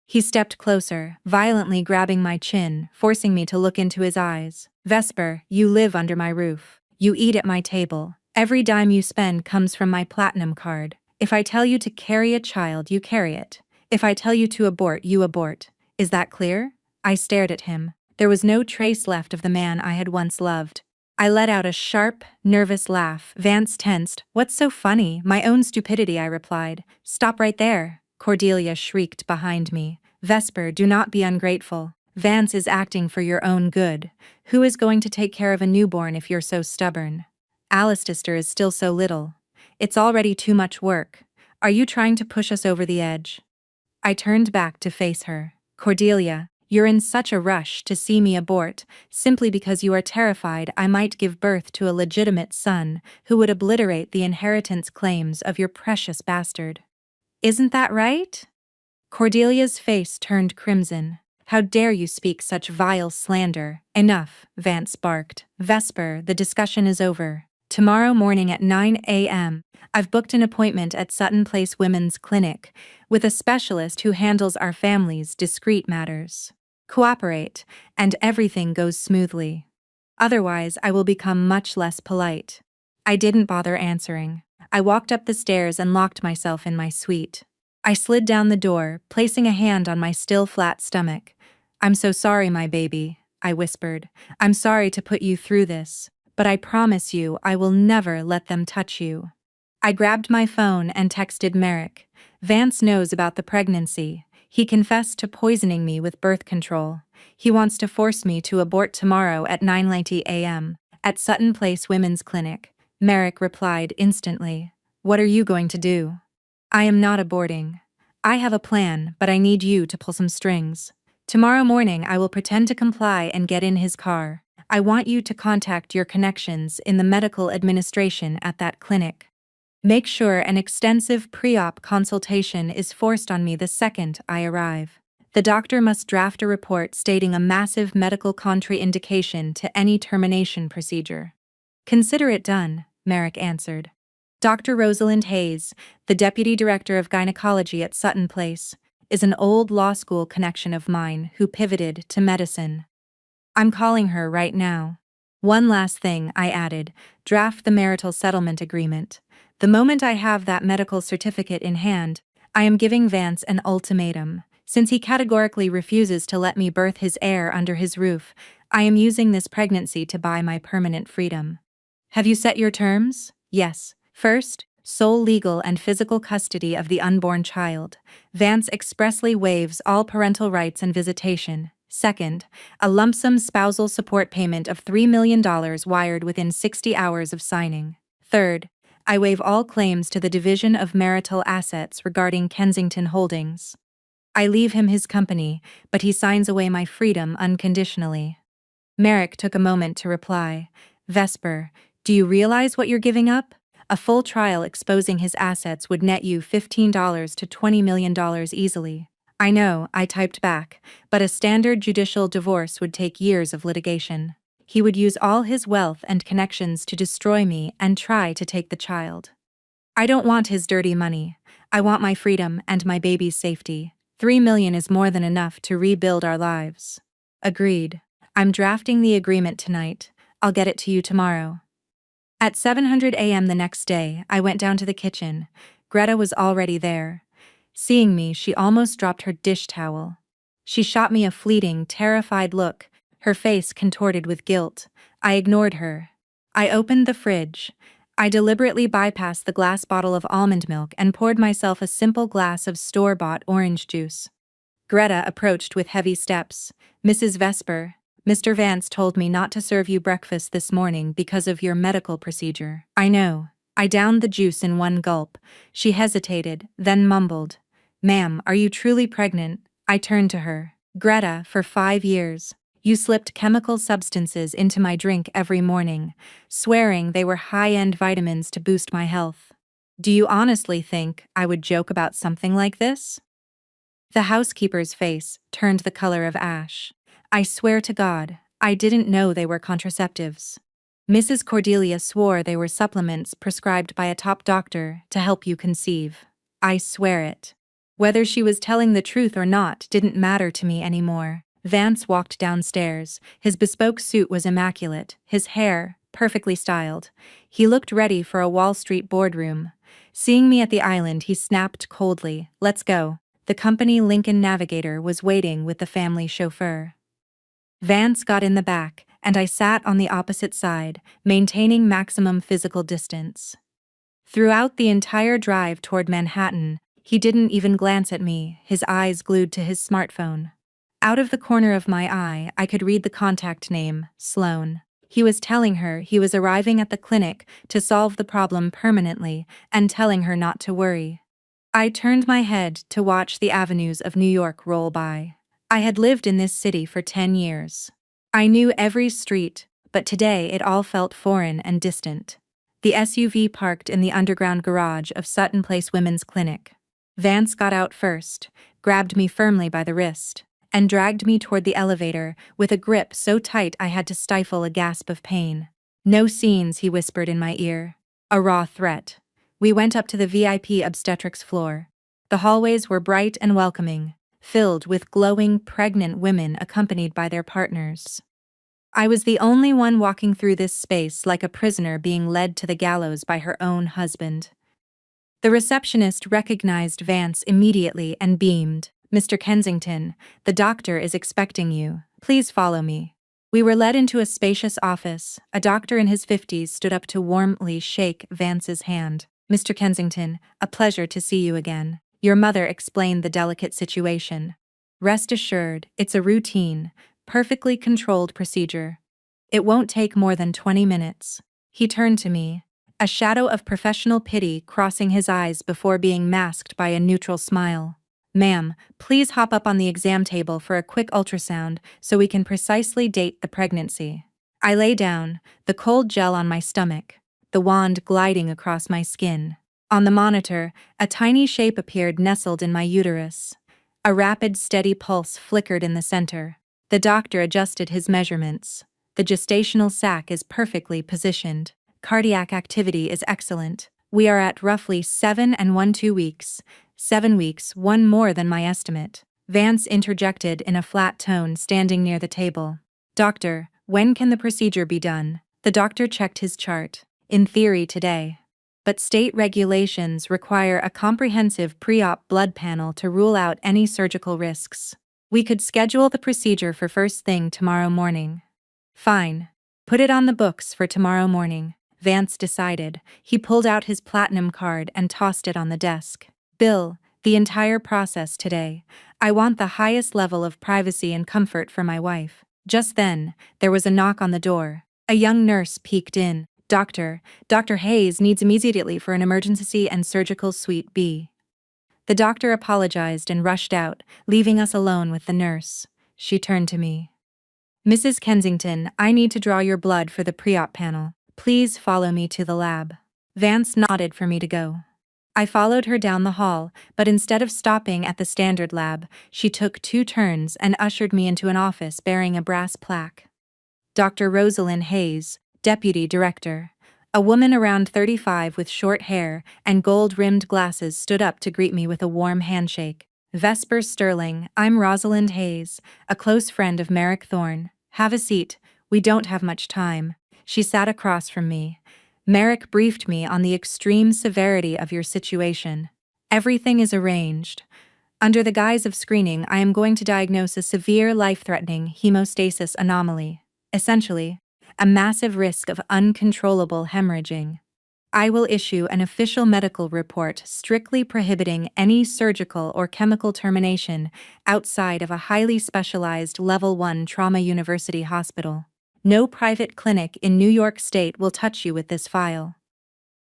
He stepped closer, violently grabbing my chin, forcing me to look into his eyes. Vesper, you live under my roof. You eat at my table. Every dime you spend comes from my platinum card. If I tell you to carry a child, you carry it. If I tell you to abort, you abort. Is that clear? I stared at him. There was no trace left of the man I had once loved. I let out a sharp, nervous laugh. Vance tensed. What's so funny? My own stupidity, I replied. Stop right there. Cordelia shrieked behind me. Vesper, do not be ungrateful. Vance is acting for your own good. Who is going to take care of a newborn if you're so stubborn? Alistair is still so little. It's already too much work. Are you trying to push us over the edge? I turned back to face her. Cordelia, you're in such a rush to see me abort, simply because you are terrified I might give birth to a legitimate son who would obliterate the inheritance claims of your precious bastard. Isn't that right? Cordelia's face turned crimson. How dare you speak such vile slander? Enough, Vance barked. Vesper, the discussion is over. Tomorrow morning at 9 a.m., I've booked an appointment at Sutton Place Women's Clinic with a specialist who handles our family's discreet matters. Cooperate, and everything goes smoothly. Otherwise, I will become much less polite. I didn't bother answering. I walked up the stairs and locked myself in my suite. I slid down the door, placing a hand on my still flat stomach. I'm so sorry, my baby, I whispered. I'm sorry to put you through this, but I promise you I will never let them touch you. I grabbed my phone and texted Merrick. Vance knows about the pregnancy. He confessed to poisoning me with birth control. He wants to force me to abort tomorrow at 9:90 a.m. at Sutton Place Women's Clinic. Merrick replied instantly. What are you going to do? I am not aborting. I have a plan, but I need you to pull some strings. Tomorrow morning I will pretend to comply and get in his car. I want you to contact your connections in the medical administration at that clinic. Make sure an extensive pre-op consultation is forced on me the second I arrive. The doctor must draft a report stating a massive medical contraindication to any termination procedure. Consider it done, Merrick answered. Dr. Rosalind Hayes, the deputy director of gynecology at Sutton Place, is an old law school connection of mine who pivoted to medicine. I'm calling her right now. One last thing, I added, draft the marital settlement agreement. The moment I have that medical certificate in hand, I am giving Vance an ultimatum. Since he categorically refuses to let me birth his heir under his roof, I am using this pregnancy to buy my permanent freedom. Have you set your terms? Yes. First, sole legal and physical custody of the unborn child. Vance expressly waives all parental rights and visitation. Second, a lump sum spousal support payment of $3 million wired within 60 hours of signing. Third, I waive all claims to the division of marital assets regarding Kensington Holdings. I leave him his company, but he signs away my freedom unconditionally. Merrick took a moment to reply. Vesper, do you realize what you're giving up? A full trial exposing his assets would net you $15 to $20 million easily. I know, I typed back, but a standard judicial divorce would take years of litigation. He would use all his wealth and connections to destroy me and try to take the child. I don't want his dirty money. I want my freedom and my baby's safety. $3 million is more than enough to rebuild our lives. Agreed. I'm drafting the agreement tonight. I'll get it to you tomorrow. At 7:00 a.m. the next day, I went down to the kitchen. Greta was already there. Seeing me, she almost dropped her dish towel. She shot me a fleeting, terrified look, her face contorted with guilt. I ignored her. I opened the fridge. I deliberately bypassed the glass bottle of almond milk and poured myself a simple glass of store-bought orange juice. Greta approached with heavy steps. Mrs. Vesper, Mr. Vance told me not to serve you breakfast this morning because of your medical procedure. I know. I downed the juice in one gulp. She hesitated, then mumbled. Ma'am, are you truly pregnant? I turned to her. Greta, for 5 years. You slipped chemical substances into my drink every morning, swearing they were high-end vitamins to boost my health. Do you honestly think I would joke about something like this? The housekeeper's face turned the color of ash. I swear to God, I didn't know they were contraceptives. Mrs. Cordelia swore they were supplements prescribed by a top doctor to help you conceive. I swear it. Whether she was telling the truth or not didn't matter to me anymore. Vance walked downstairs. His bespoke suit was immaculate, his hair perfectly styled. He looked ready for a Wall Street boardroom. Seeing me at the island, he snapped coldly, "Let's go." The company Lincoln Navigator was waiting with the family chauffeur. Vance got in the back, and I sat on the opposite side, maintaining maximum physical distance. Throughout the entire drive toward Manhattan, he didn't even glance at me, his eyes glued to his smartphone. Out of the corner of my eye, I could read the contact name, Sloan. He was telling her he was arriving at the clinic to solve the problem permanently and telling her not to worry. I turned my head to watch the avenues of New York roll by. I had lived in this city for 10 years. I knew every street, but today it all felt foreign and distant. The SUV parked in the underground garage of Sutton Place Women's Clinic. Vance got out first, grabbed me firmly by the wrist, and dragged me toward the elevator with a grip so tight I had to stifle a gasp of pain. "No scenes," he whispered in my ear. A raw threat. We went up to the VIP obstetrics floor. The hallways were bright and welcoming, filled with glowing, pregnant women accompanied by their partners. I was the only one walking through this space like a prisoner being led to the gallows by her own husband. The receptionist recognized Vance immediately and beamed. "Mr. Kensington, the doctor is expecting you. Please follow me." We were led into a spacious office. A doctor in his 50s stood up to warmly shake Vance's hand. "Mr. Kensington, a pleasure to see you again." Your mother explained the delicate situation. "Rest assured, it's a routine, perfectly controlled procedure. It won't take more than 20 minutes. He turned to me, a shadow of professional pity crossing his eyes before being masked by a neutral smile. "Ma'am, please hop up on the exam table for a quick ultrasound so we can precisely date the pregnancy." I lay down, the cold gel on my stomach, the wand gliding across my skin. On the monitor, a tiny shape appeared nestled in my uterus. A rapid, steady pulse flickered in the center. The doctor adjusted his measurements. The gestational sac is perfectly positioned. Cardiac activity is excellent. We are at roughly 7 and 1/2 weeks. 7 weeks, one more than my estimate. Vance interjected in a flat tone, standing near the table. "Doctor, when can the procedure be done?" The doctor checked his chart. "In theory today." but state regulations require a comprehensive pre-op blood panel to rule out any surgical risks. We could schedule the procedure for first thing tomorrow morning. Fine. Put it on the books for tomorrow morning, Vance decided. He pulled out his platinum card and tossed it on the desk. Bill, the entire process today. I want the highest level of privacy and comfort for my wife. Just then, there was a knock on the door. A young nurse peeked in. Dr. Hayes needs immediately for an emergency and surgical suite B. The doctor apologized and rushed out, leaving us alone with the nurse. She turned to me. Mrs. Kensington, I need to draw your blood for the pre-op panel. Please follow me to the lab. Vance nodded for me to go. I followed her down the hall, but instead of stopping at the standard lab, she took 2 turns and ushered me into an office bearing a brass plaque. Dr. Rosalind Hayes, Deputy Director. A woman around 35 with short hair and gold-rimmed glasses stood up to greet me with a warm handshake. Vesper Sterling, I'm Rosalind Hayes, a close friend of Merrick Thorne. Have a seat, we don't have much time. She sat across from me. Merrick briefed me on the extreme severity of your situation. Everything is arranged. Under the guise of screening, I am going to diagnose a severe life-threatening hemostasis anomaly. Essentially, a massive risk of uncontrollable hemorrhaging. I will issue an official medical report strictly prohibiting any surgical or chemical termination outside of a highly specialized Level 1 trauma university hospital. No private clinic in New York State will touch you with this file.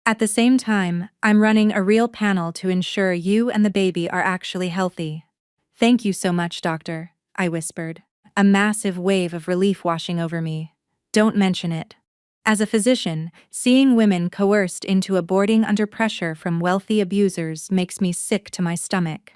At the same time, I'm running a real panel to ensure you and the baby are actually healthy. Thank you so much, doctor, I whispered, a massive wave of relief washing over me. Don't mention it. As a physician, seeing women coerced into aborting under pressure from wealthy abusers makes me sick to my stomach.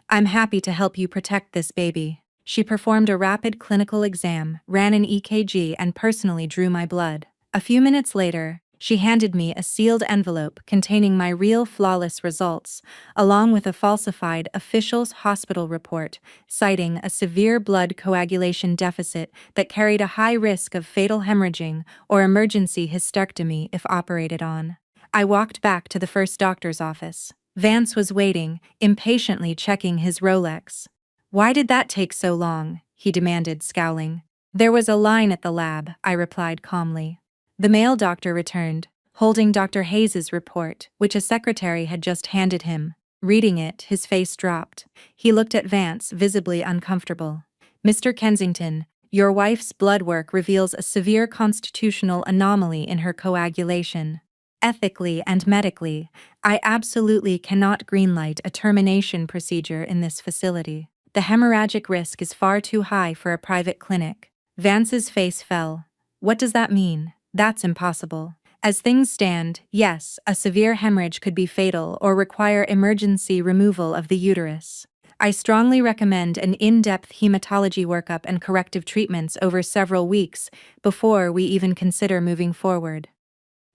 I'm happy to help you protect this baby. She performed a rapid clinical exam, ran an EKG, and personally drew my blood. A few minutes later, she handed me a sealed envelope containing my real flawless results, along with a falsified official's hospital report citing a severe blood coagulation deficit that carried a high risk of fatal hemorrhaging or emergency hysterectomy if operated on. I walked back to the first doctor's office. Vance was waiting, impatiently checking his Rolex. Why did that take so long? He demanded, scowling. There was a line at the lab, I replied calmly. The male doctor returned, holding Dr. Hayes's report, which a secretary had just handed him. Reading it, his face dropped. He looked at Vance, visibly uncomfortable. Mr. Kensington, your wife's blood work reveals a severe constitutional anomaly in her coagulation. Ethically and medically, I absolutely cannot greenlight a termination procedure in this facility. The hemorrhagic risk is far too high for a private clinic. Vance's face fell. What does that mean? That's impossible. As things stand, yes, a severe hemorrhage could be fatal or require emergency removal of the uterus. I strongly recommend an in-depth hematology workup and corrective treatments over several weeks before we even consider moving forward.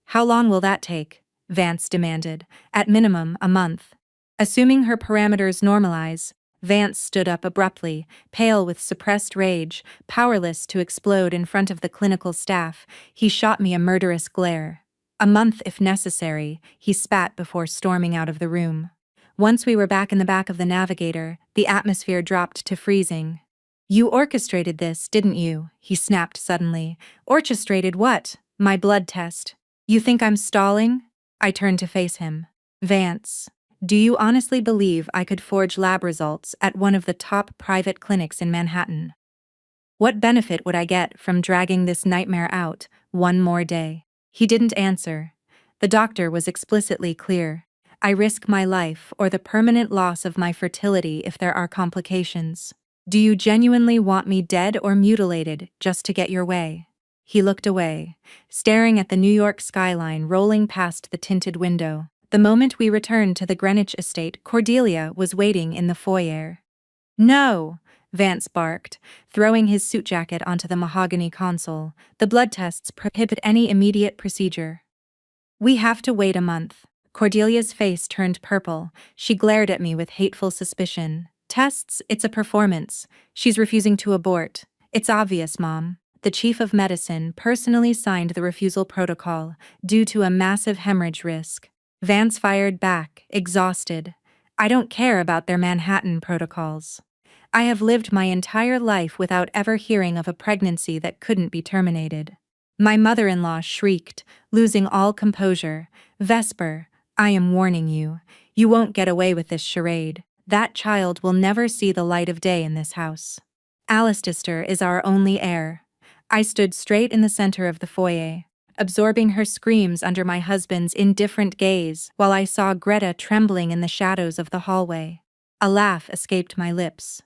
How long will that take? Vance demanded. At minimum, a month. Assuming her parameters normalize, Vance stood up abruptly, pale with suppressed rage, powerless to explode in front of the clinical staff. He shot me a murderous glare. A month if necessary, he spat before storming out of the room. Once we were back in the back of the Navigator, the atmosphere dropped to freezing. You orchestrated this, didn't you? He snapped suddenly. Orchestrated what? My blood test. You think I'm stalling? I turned to face him. Vance. Do you honestly believe I could forge lab results at one of the top private clinics in Manhattan? What benefit would I get from dragging this nightmare out one more day? He didn't answer. The doctor was explicitly clear. I risk my life or the permanent loss of my fertility if there are complications. Do you genuinely want me dead or mutilated just to get your way? He looked away, staring at the New York skyline rolling past the tinted window. The moment we returned to the Greenwich estate, Cordelia was waiting in the foyer. No, Vance barked, throwing his suit jacket onto the mahogany console. The blood tests prohibit any immediate procedure. We have to wait a month. Cordelia's face turned purple. She glared at me with hateful suspicion. Tests, it's a performance. She's refusing to abort. It's obvious, Mom. The chief of medicine personally signed the refusal protocol due to a massive hemorrhage risk. Vance fired back, exhausted. I don't care about their Manhattan protocols. I have lived my entire life without ever hearing of a pregnancy that couldn't be terminated. My mother-in-law shrieked, losing all composure. Vesper, I am warning you. You won't get away with this charade. That child will never see the light of day in this house. Alistair is our only heir. I stood straight in the center of the foyer, absorbing her screams under my husband's indifferent gaze while I saw Greta trembling in the shadows of the hallway. A laugh escaped my lips.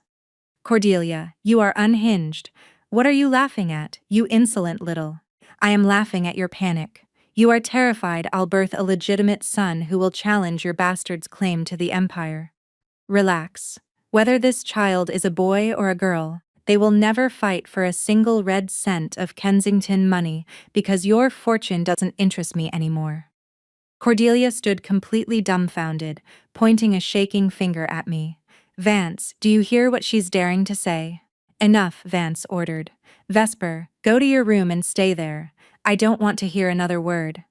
Cordelia, you are unhinged. What are you laughing at, you insolent little? I am laughing at your panic. You are terrified I'll birth a legitimate son who will challenge your bastard's claim to the empire. Relax. Whether this child is a boy or a girl, they will never fight for a single red cent of Kensington money because your fortune doesn't interest me anymore. Cordelia stood completely dumbfounded, pointing a shaking finger at me. Vance, do you hear what she's daring to say? Enough, Vance ordered. Vesper, go to your room and stay there. I don't want to hear another word.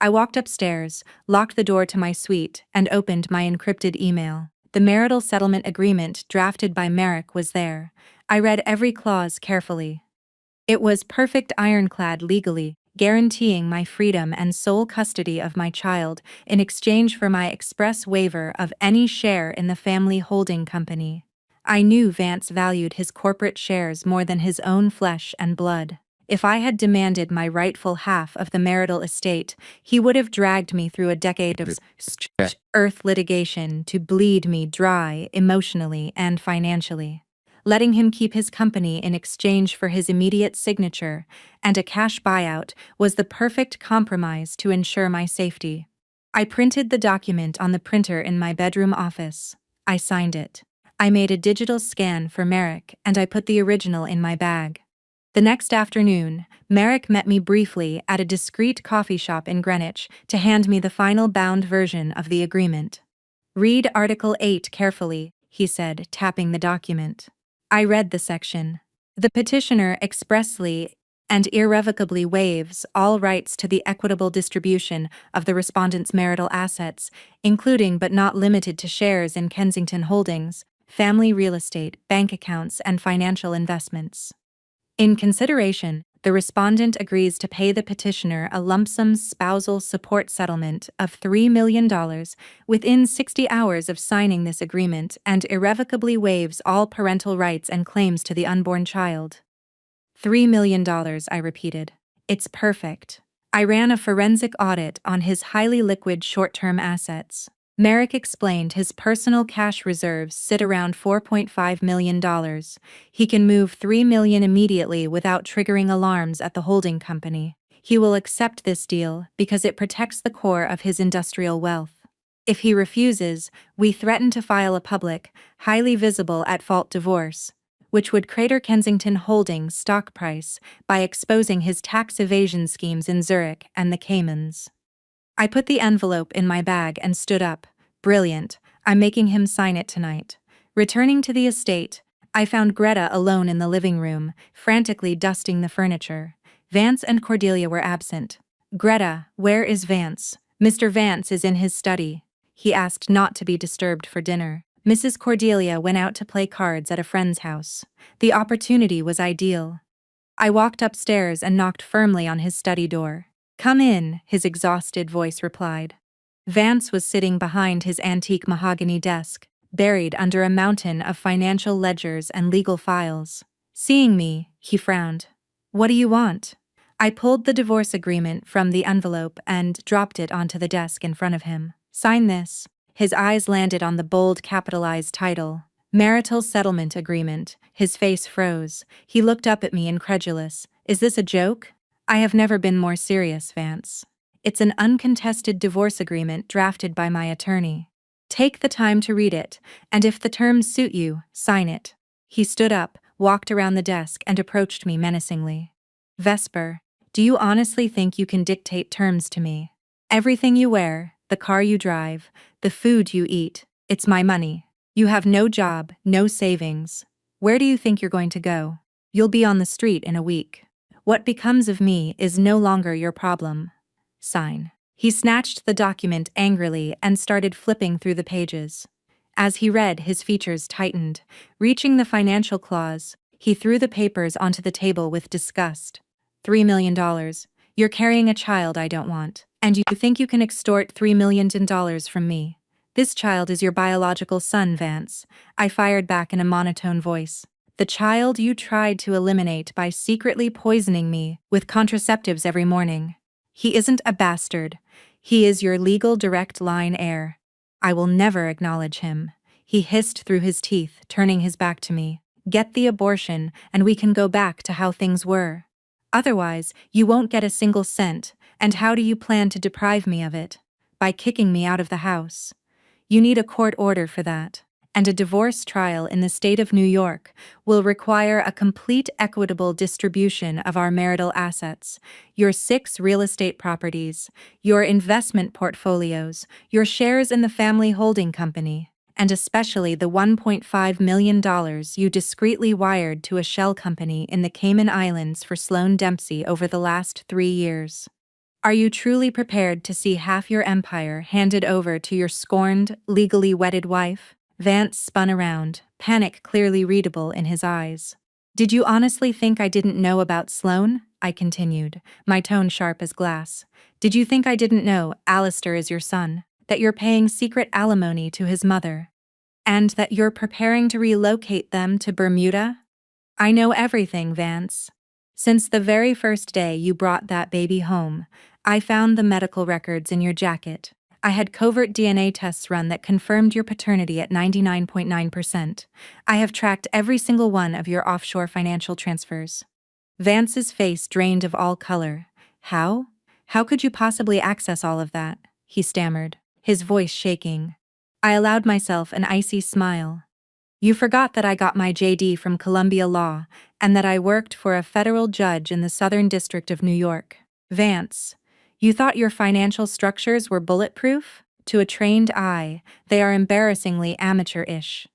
I walked upstairs, locked the door to my suite, and opened my encrypted email. The marital settlement agreement drafted by Merrick was there. I read every clause carefully. It was perfect ironclad legally, guaranteeing my freedom and sole custody of my child in exchange for my express waiver of any share in the family holding company. I knew Vance valued his corporate shares more than his own flesh and blood. If I had demanded my rightful half of the marital estate, he would have dragged me through a decade of earth litigation to bleed me dry emotionally and financially. Letting him keep his company in exchange for his immediate signature and a cash buyout was the perfect compromise to ensure my safety. I printed the document on the printer in my bedroom office. I signed it. I made a digital scan for Merrick and I put the original in my bag. The next afternoon, Merrick met me briefly at a discreet coffee shop in Greenwich to hand me the final bound version of the agreement. Read Article 8 carefully, he said, tapping the document. I read the section. The petitioner expressly and irrevocably waives all rights to the equitable distribution of the respondent's marital assets, including but not limited to shares in Kensington Holdings, family real estate, bank accounts, and financial investments. In consideration, the respondent agrees to pay the petitioner a lump sum spousal support settlement of $3 million within 60 hours of signing this agreement and irrevocably waives all parental rights and claims to the unborn child. $3 million, I repeated. It's perfect. I ran a forensic audit on his highly liquid short-term assets. Merrick explained his personal cash reserves sit around $4.5 million. He can move $3 million immediately without triggering alarms at the holding company. He will accept this deal because it protects the core of his industrial wealth. If he refuses, we threaten to file a public, highly visible at-fault divorce, which would crater Kensington Holdings' stock price by exposing his tax evasion schemes in Zurich and the Caymans. I put the envelope in my bag and stood up. Brilliant, I'm making him sign it tonight. Returning to the estate, I found Greta alone in the living room, frantically dusting the furniture. Vance and Cordelia were absent. Greta, where is Vance? Mr. Vance is in his study. He asked not to be disturbed for dinner. Mrs. Cordelia went out to play cards at a friend's house. The opportunity was ideal. I walked upstairs and knocked firmly on his study door. Come in, his exhausted voice replied. Vance was sitting behind his antique mahogany desk, buried under a mountain of financial ledgers and legal files. Seeing me, he frowned. What do you want? I pulled the divorce agreement from the envelope and dropped it onto the desk in front of him. Sign this. His eyes landed on the bold capitalized title. Marital Settlement Agreement. His face froze. He looked up at me incredulous. Is this a joke? I have never been more serious, Vance. It's an uncontested divorce agreement drafted by my attorney. Take the time to read it, and if the terms suit you, sign it. He stood up, walked around the desk, and approached me menacingly. Vesper, do you honestly think you can dictate terms to me? Everything you wear, the car you drive, the food you eat, it's my money. You have no job, no savings. Where do you think you're going to go? You'll be on the street in a week. What becomes of me is no longer your problem. Sign. He snatched the document angrily and started flipping through the pages. As he read, his features tightened. Reaching the financial clause, he threw the papers onto the table with disgust. $3 million. You're carrying a child I don't want. And you think you can extort $3 million from me? This child is your biological son, Vance. I fired back in a monotone voice. The child you tried to eliminate by secretly poisoning me with contraceptives every morning. He isn't a bastard. He is your legal direct line heir. I will never acknowledge him. He hissed through his teeth, turning his back to me. Get the abortion, and we can go back to how things were. Otherwise, you won't get a single cent, and how do you plan to deprive me of it? By kicking me out of the house. You need a court order for that. And a divorce trial in the state of New York will require a complete equitable distribution of our marital assets, your 6 real estate properties, your investment portfolios, your shares in the family holding company, and especially the $1.5 million you discreetly wired to a shell company in the Cayman Islands for Sloan Dempsey over the last 3 years. Are you truly prepared to see half your empire handed over to your scorned, legally wedded wife? Vance spun around, panic clearly readable in his eyes. Did you honestly think I didn't know about Sloan? I continued, my tone sharp as glass. Did you think I didn't know Alistair is your son, that you're paying secret alimony to his mother, and that you're preparing to relocate them to Bermuda? I know everything, Vance. Since the very first day you brought that baby home, I found the medical records in your jacket. I had covert DNA tests run that confirmed your paternity at 99.9%. I have tracked every single one of your offshore financial transfers. Vance's face drained of all color. How? How could you possibly access all of that? He stammered, his voice shaking. I allowed myself an icy smile. You forgot that I got my JD from Columbia Law, and that I worked for a federal judge in the Southern District of New York. Vance, you thought your financial structures were bulletproof? To a trained eye, they are embarrassingly amateur-ish.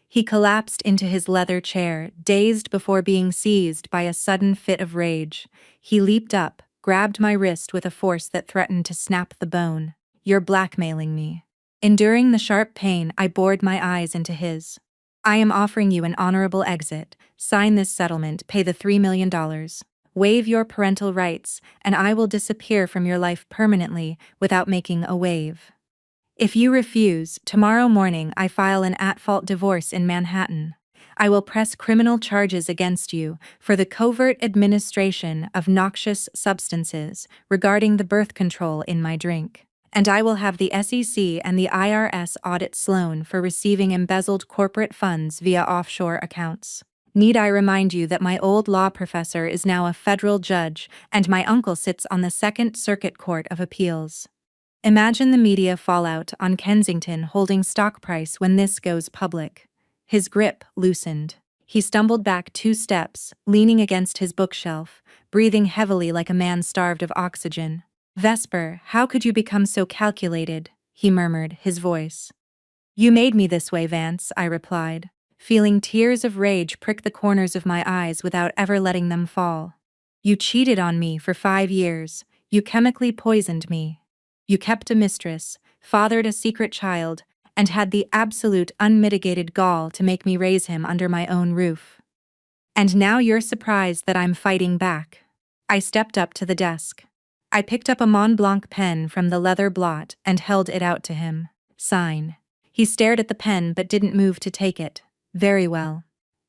He collapsed into his leather chair, dazed before being seized by a sudden fit of rage. He leaped up, grabbed my wrist with a force that threatened to snap the bone. You're blackmailing me. Enduring the sharp pain, I bored my eyes into his. I am offering you an honorable exit. Sign this settlement, pay the $3 million. Waive your parental rights, and I will disappear from your life permanently without making a wave. If you refuse, tomorrow morning I file an at-fault divorce in Manhattan. I will press criminal charges against you for the covert administration of noxious substances regarding the birth control in my drink. And I will have the SEC and the IRS audit Sloan for receiving embezzled corporate funds via offshore accounts. Need I remind you that my old law professor is now a federal judge, and my uncle sits on the Second Circuit Court of Appeals. Imagine the media fallout on Kensington holding stock price when this goes public. His grip loosened. He stumbled back 2 steps, leaning against his bookshelf, breathing heavily like a man starved of oxygen. Vesper, how could you become so calculated? He murmured, his voice. You made me this way, Vance, I replied, feeling tears of rage prick the corners of my eyes without ever letting them fall. You cheated on me for 5 years. You chemically poisoned me. You kept a mistress, fathered a secret child, and had the absolute unmitigated gall to make me raise him under my own roof. And now you're surprised that I'm fighting back. I stepped up to the desk. I picked up a Mont Blanc pen from the leather blot and held it out to him. Sign. He stared at the pen but didn't move to take it. Very well.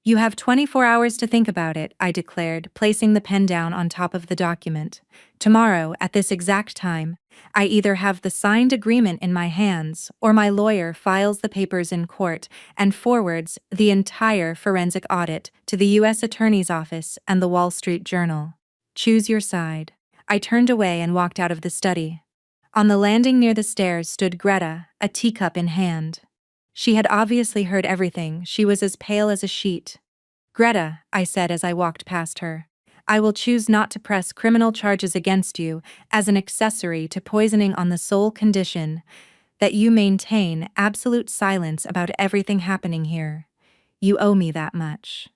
You have 24 hours to think about it, I declared, placing the pen down on top of the document. Tomorrow, at this exact time, I either have the signed agreement in my hands, or my lawyer files the papers in court and forwards the entire forensic audit to the U.S. Attorney's Office and the Wall Street Journal. Choose your side. I turned away and walked out of the study. On the landing near the stairs stood Greta, a teacup in hand. She had obviously heard everything. She was as pale as a sheet. Greta, I said as I walked past her, I will choose not to press criminal charges against you as an accessory to poisoning on the sole condition that you maintain absolute silence about everything happening here. You owe me that much.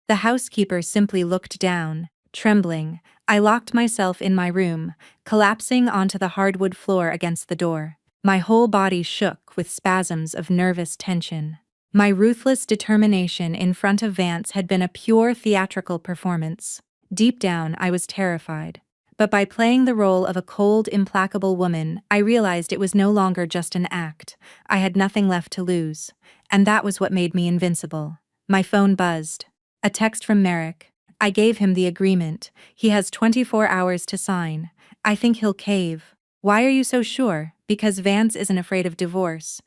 The housekeeper simply looked down, Trembling, I locked myself in my room, collapsing onto the hardwood floor against the door. My whole body shook with spasms of nervous tension. My ruthless determination in front of Vance had been a pure theatrical performance. Deep down, I was terrified. But by playing the role of a cold, implacable woman, I realized it was no longer just an act. I had nothing left to lose. And that was what made me invincible. My phone buzzed. A text from Merrick. I gave him the agreement. He has 24 hours to sign. I think he'll cave. Why are you so sure? Because Vance isn't afraid of divorce.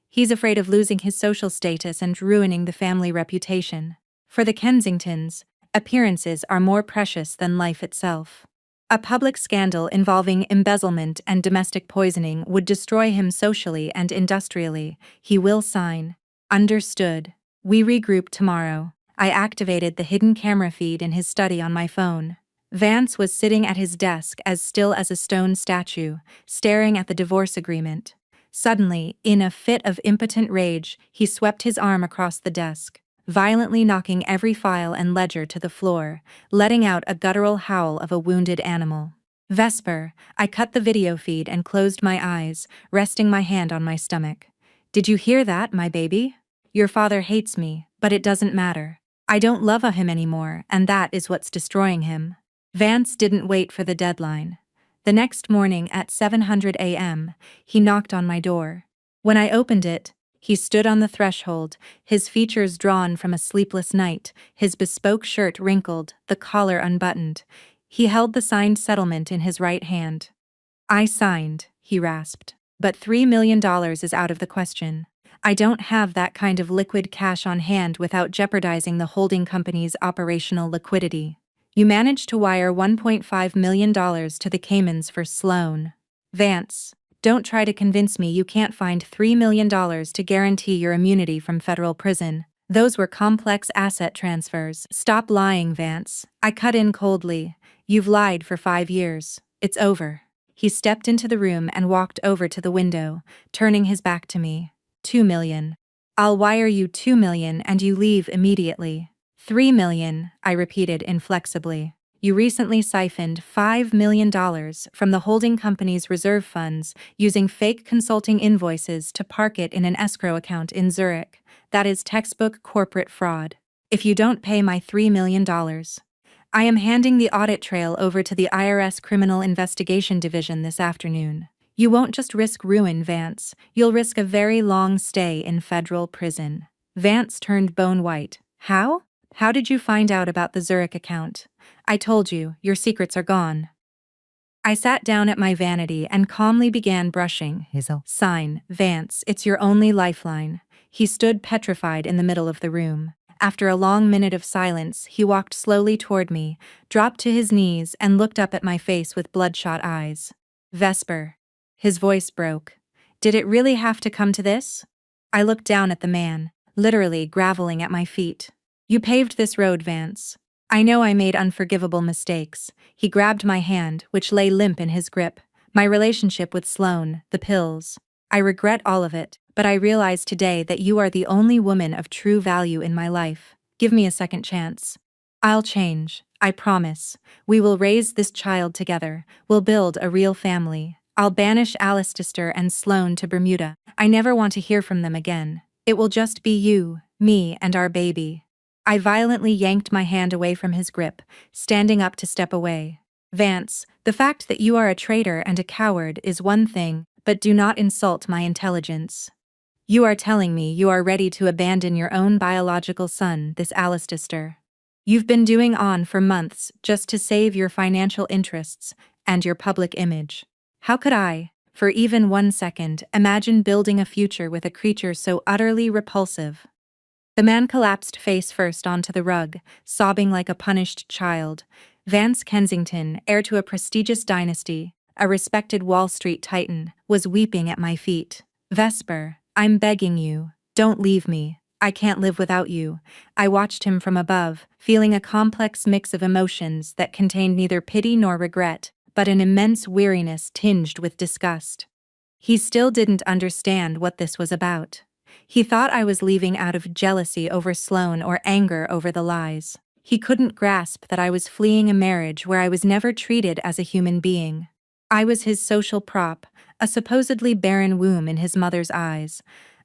He's afraid of losing his social status and ruining the family reputation. For the Kensingtons, appearances are more precious than life itself. A public scandal involving embezzlement and domestic poisoning would destroy him socially and industrially. He will sign. Understood. We regroup tomorrow. I activated the hidden camera feed in his study on my phone. Vance was sitting at his desk as still as a stone statue, staring at the divorce agreement. Suddenly, in a fit of impotent rage, he swept his arm across the desk, violently knocking every file and ledger to the floor, letting out a guttural howl of a wounded animal. Vesper, I cut the video feed and closed my eyes, resting my hand on my stomach. Did you hear that, my baby? Your father hates me, but it doesn't matter. I don't love him anymore, and that is what's destroying him. Vance didn't wait for the deadline. The next morning at 7:00 a.m., he knocked on my door. When I opened it, he stood on the threshold, his features drawn from a sleepless night, his bespoke shirt wrinkled, the collar unbuttoned. He held the signed settlement in his right hand. I signed, he rasped, but $3 million is out of the question. I don't have that kind of liquid cash on hand without jeopardizing the holding company's operational liquidity. You managed to wire $1.5 million to the Caymans for Sloan. Vance, don't try to convince me you can't find $3 million to guarantee your immunity from federal prison. Those were complex asset transfers. Stop lying, Vance. I cut in coldly. You've lied for 5 years. It's over. He stepped into the room and walked over to the window, turning his back to me. $2 million. I'll wire you $2 million and you leave immediately. $3 million, I repeated inflexibly. You recently siphoned $5 million from the holding company's reserve funds using fake consulting invoices to park it in an escrow account in Zurich. That is textbook corporate fraud. If you don't pay my $3 million, I am handing the audit trail over to the IRS Criminal Investigation Division this afternoon. You won't just risk ruin, Vance. You'll risk a very long stay in federal prison. Vance turned bone white. How? How did you find out about the Zurich account? I told you, your secrets are gone. I sat down at my vanity and calmly began brushing his sign. Vance, it's your only lifeline. He stood petrified in the middle of the room. After a long minute of silence, he walked slowly toward me, dropped to his knees, and looked up at my face with bloodshot eyes. Vesper. His voice broke. Did it really have to come to this? I looked down at the man, literally groveling at my feet. You paved this road, Vance. I know I made unforgivable mistakes. He grabbed my hand, which lay limp in his grip. My relationship with Sloan, the pills. I regret all of it, but I realize today that you are the only woman of true value in my life. Give me a second chance. I'll change, I promise. We will raise this child together. We'll build a real family. I'll banish Alistair and Sloan to Bermuda. I never want to hear from them again. It will just be you, me, and our baby. I violently yanked my hand away from his grip, standing up to step away. Vance, the fact that you are a traitor and a coward is one thing, but do not insult my intelligence. You are telling me you are ready to abandon your own biological son, this Alistair. You've been doing on for months just to save your financial interests and your public image. How could I, for even 1 second, imagine building a future with a creature so utterly repulsive? The man collapsed face first onto the rug, sobbing like a punished child. Vance Kensington, heir to a prestigious dynasty, a respected Wall Street titan, was weeping at my feet. Vesper, I'm begging you, don't leave me. I can't live without you. I watched him from above, feeling a complex mix of emotions that contained neither pity nor regret, but an immense weariness tinged with disgust. He still didn't understand what this was about. He thought I was leaving out of jealousy over Sloan or anger over the lies. He couldn't grasp that I was fleeing a marriage where I was never treated as a human being. I was his social prop, a supposedly barren womb in his mother's eyes,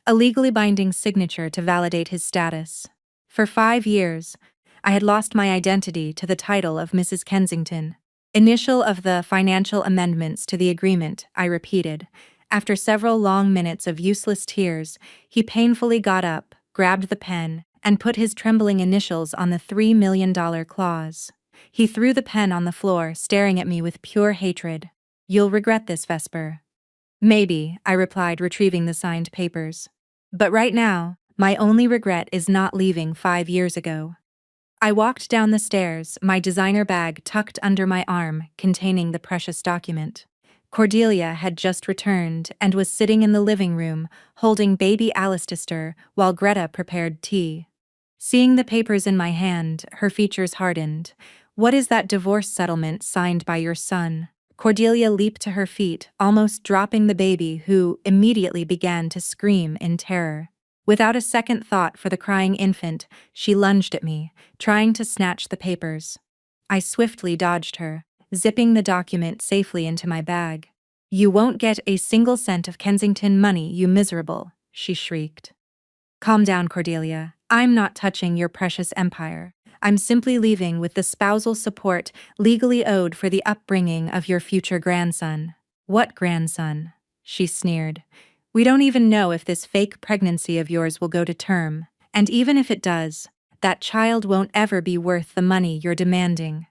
a legally binding signature to validate his status. For 5 years, I had lost my identity to the title of Mrs. Kensington. Initial of the financial amendments to the agreement, I repeated. After several long minutes of useless tears, he painfully got up, grabbed the pen, and put his trembling initials on the $3 million clause. He threw the pen on the floor, staring at me with pure hatred. "You'll regret this, Vesper." "Maybe," I replied, retrieving the signed papers. "But right now, my only regret is not leaving 5 years ago." I walked down the stairs, my designer bag tucked under my arm, containing the precious document. Cordelia had just returned and was sitting in the living room, holding baby Alistair while Greta prepared tea. Seeing the papers in my hand, her features hardened. "What is that divorce settlement signed by your son?" Cordelia leaped to her feet, almost dropping the baby, who immediately began to scream in terror. Without a second thought for the crying infant, she lunged at me, trying to snatch the papers. I swiftly dodged her, zipping the document safely into my bag. "You won't get a single cent of Kensington money, you miserable," she shrieked. "Calm down, Cordelia. I'm not touching your precious empire. I'm simply leaving with the spousal support legally owed for the upbringing of your future grandson." "What grandson?" she sneered. "We don't even know if this fake pregnancy of yours will go to term, and even if it does, that child won't ever be worth the money you're demanding."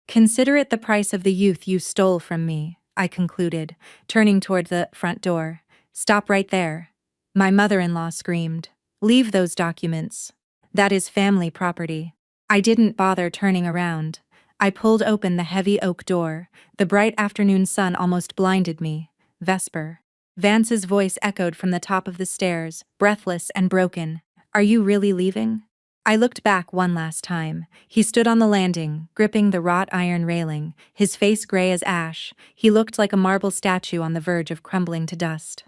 "Consider it the price of the youth you stole from me," I concluded, turning toward the front door. "Stop right there," my mother-in-law screamed. "Leave those documents. That is family property." I didn't bother turning around. I pulled open the heavy oak door. The bright afternoon sun almost blinded me. "Vesper." Vance's voice echoed from the top of the stairs, breathless and broken. "Are you really leaving?" I looked back one last time. He stood on the landing, gripping the wrought iron railing, his face gray as ash. He looked like a marble statue on the verge of crumbling to dust.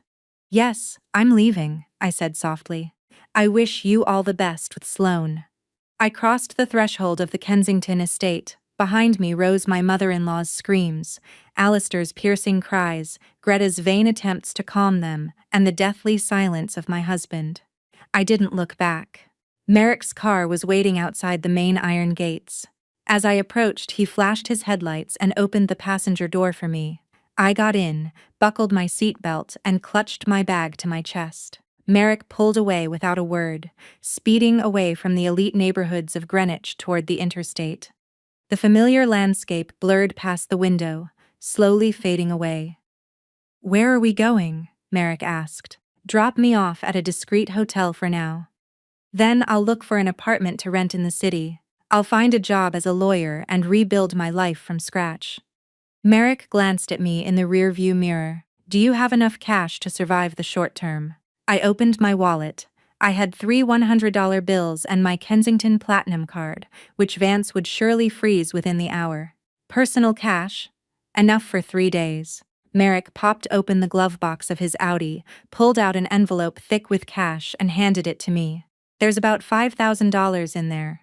"Yes, I'm leaving," I said softly. "I wish you all the best with Sloane." I crossed the threshold of the Kensington estate. Behind me rose my mother-in-law's screams, Alistair's piercing cries, Greta's vain attempts to calm them, and the deathly silence of my husband. I didn't look back. Merrick's car was waiting outside the main iron gates. As I approached, he flashed his headlights and opened the passenger door for me. I got in, buckled my seatbelt, and clutched my bag to my chest. Merrick pulled away without a word, speeding away from the elite neighborhoods of Greenwich toward the interstate. The familiar landscape blurred past the window, slowly fading away. "Where are we going?" Merrick asked. "Drop me off at a discreet hotel for now. Then I'll look for an apartment to rent in the city. I'll find a job as a lawyer and rebuild my life from scratch." Merrick glanced at me in the rearview mirror. "Do you have enough cash to survive the short term?" I opened my wallet. I had 3 $100 bills and my Kensington Platinum card, which Vance would surely freeze within the hour. "Personal cash? Enough for 3 days." Merrick popped open the glove box of his Audi, pulled out an envelope thick with cash, and handed it to me. "There's about $5,000 in there.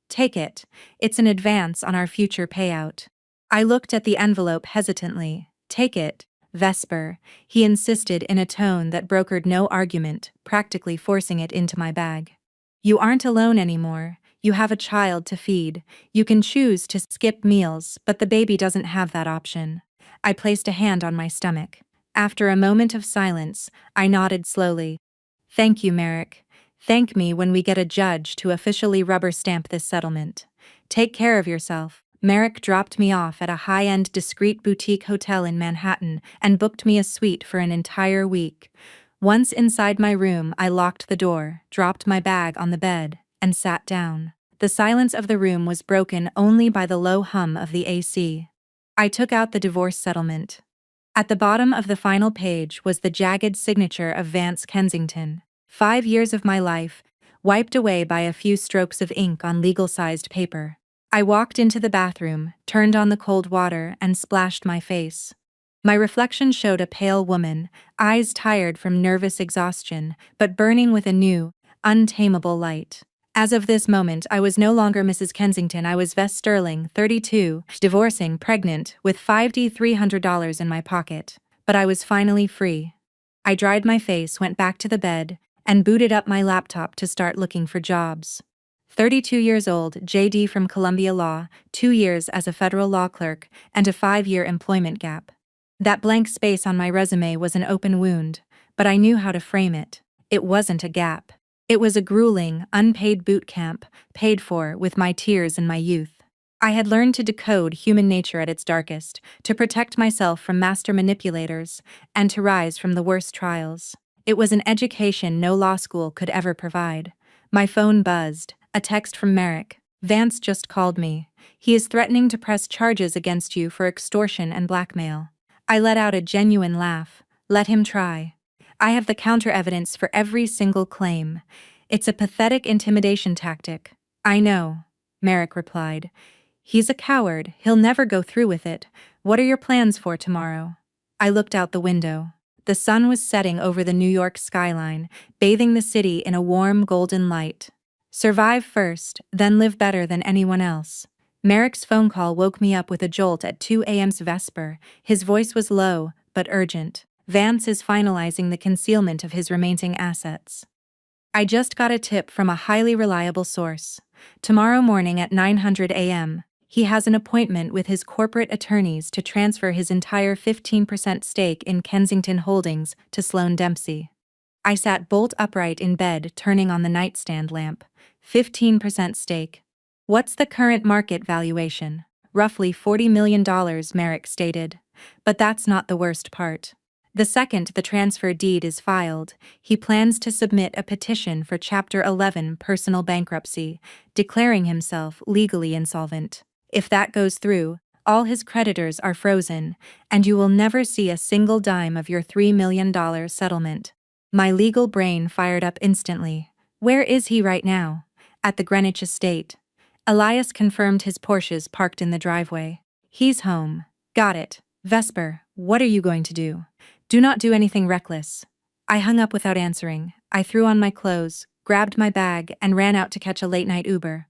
Take it. It's an advance on our future payout." I looked at the envelope hesitantly. "Take it, Vesper," he insisted in a tone that brokered no argument, practically forcing it into my bag. "You aren't alone anymore. You have a child to feed. You can choose to skip meals, but the baby doesn't have that option." I placed a hand on my stomach. After a moment of silence, I nodded slowly. "Thank you, Merrick. Thank me when we get a judge to officially rubber stamp this settlement. Take care of yourself." Merrick dropped me off at a high-end discreet boutique hotel in Manhattan and booked me a suite for an entire week. Once inside my room, I locked the door, dropped my bag on the bed, and sat down. The silence of the room was broken only by the low hum of the AC. I took out the divorce settlement. At the bottom of the final page was the jagged signature of Vance Kensington. 5 years of my life, wiped away by a few strokes of ink on legal-sized paper. I walked into the bathroom, turned on the cold water, and splashed my face. My reflection showed a pale woman, eyes tired from nervous exhaustion, but burning with a new, untamable light. As of this moment, I was no longer Mrs. Kensington. I was Vess Sterling, 32, divorcing, pregnant, with $5,300 in my pocket. But I was finally free. I dried my face, went back to the bed, and booted up my laptop to start looking for jobs. 32 years old, JD from Columbia Law, 2 years as a federal law clerk, and a 5-year employment gap. That blank space on my resume was an open wound, but I knew how to frame it. It wasn't a gap. It was a grueling, unpaid boot camp, paid for with my tears and my youth. I had learned to decode human nature at its darkest, to protect myself from master manipulators, and to rise from the worst trials. It was an education no law school could ever provide. My phone buzzed, a text from Merrick. "Vance just called me. He is threatening to press charges against you for extortion and blackmail." I let out a genuine laugh. Let him try. I have the counter-evidence for every single claim. It's a pathetic intimidation tactic. "I know," Merrick replied. "He's a coward. He'll never go through with it. What are your plans for tomorrow?" I looked out the window. The sun was setting over the New York skyline, bathing the city in a warm golden light. Survive first, then live better than anyone else. Merrick's phone call woke me up with a jolt at 2 a.m.'s Vesper. His voice was low, but urgent. "Vance is finalizing the concealment of his remaining assets. I just got a tip from a highly reliable source. Tomorrow morning at 900 a.m., he has an appointment with his corporate attorneys to transfer his entire 15% stake in Kensington Holdings to Sloan Dempsey." I sat bolt upright in bed, turning on the nightstand lamp. 15% stake. What's the current market valuation? Roughly $40 million, Merrick stated. But that's not the worst part. The second the transfer deed is filed, he plans to submit a petition for Chapter 11 personal bankruptcy, declaring himself legally insolvent. If that goes through, all his creditors are frozen, and you will never see a single dime of your $3 million settlement. My legal brain fired up instantly. Where is he right now? At the Greenwich estate. Elias confirmed his Porsche's parked in the driveway. "He's home." "Got it. Vesper, what are you going to do?" "Do not do anything reckless." I hung up without answering. I threw on my clothes, grabbed my bag, and ran out to catch a late-night Uber.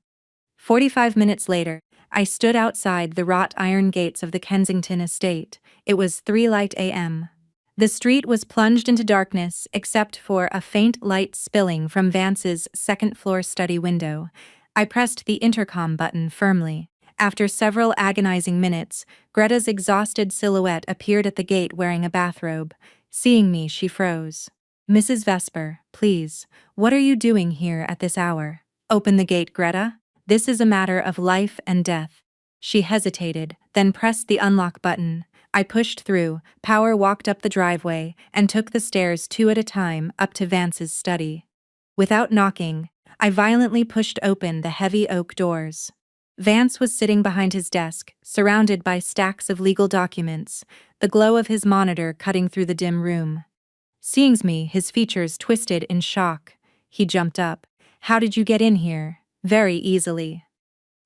45 minutes later, I stood outside the wrought iron gates of the Kensington estate. It was 3 a.m. The street was plunged into darkness except for a faint light spilling from Vance's second-floor study window. I pressed the intercom button firmly. After several agonizing minutes, Greta's exhausted silhouette appeared at the gate wearing a bathrobe. Seeing me, she froze. "Mrs. Vesper, please, what are you doing here at this hour?" "Open the gate, Greta. This is a matter of life and death." She hesitated, then pressed the unlock button. I pushed through, power walked up the driveway, and took the stairs 2 at a time up to Vance's study. Without knocking, I violently pushed open the heavy oak doors. Vance was sitting behind his desk, surrounded by stacks of legal documents, the glow of his monitor cutting through the dim room. Seeing me, his features twisted in shock. He jumped up. "How did you get in here?" "Very easily."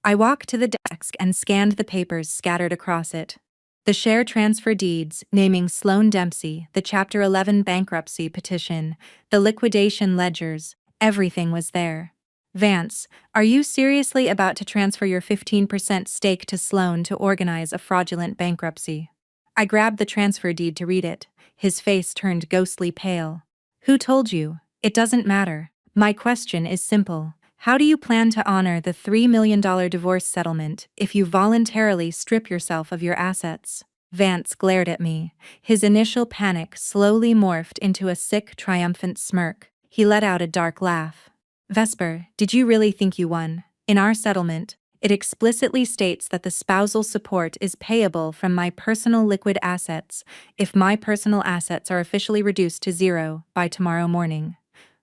I walked to the desk and scanned the papers scattered across it. The share transfer deeds, naming Sloan Dempsey, the Chapter 11 bankruptcy petition, the liquidation ledgers, everything was there. "Vance, are you seriously about to transfer your 15% stake to Sloan to organize a fraudulent bankruptcy?" I grabbed the transfer deed to read it. His face turned ghostly pale. "Who told you? It doesn't matter. My question is simple. How do you plan to honor the $3 million divorce settlement if you voluntarily strip yourself of your assets?" Vance glared at me. His initial panic slowly morphed into a sick, triumphant smirk. He let out a dark laugh. "Vesper, did you really think you won? In our settlement, it explicitly states that the spousal support is payable from my personal liquid assets if my personal assets are officially reduced to zero by tomorrow morning.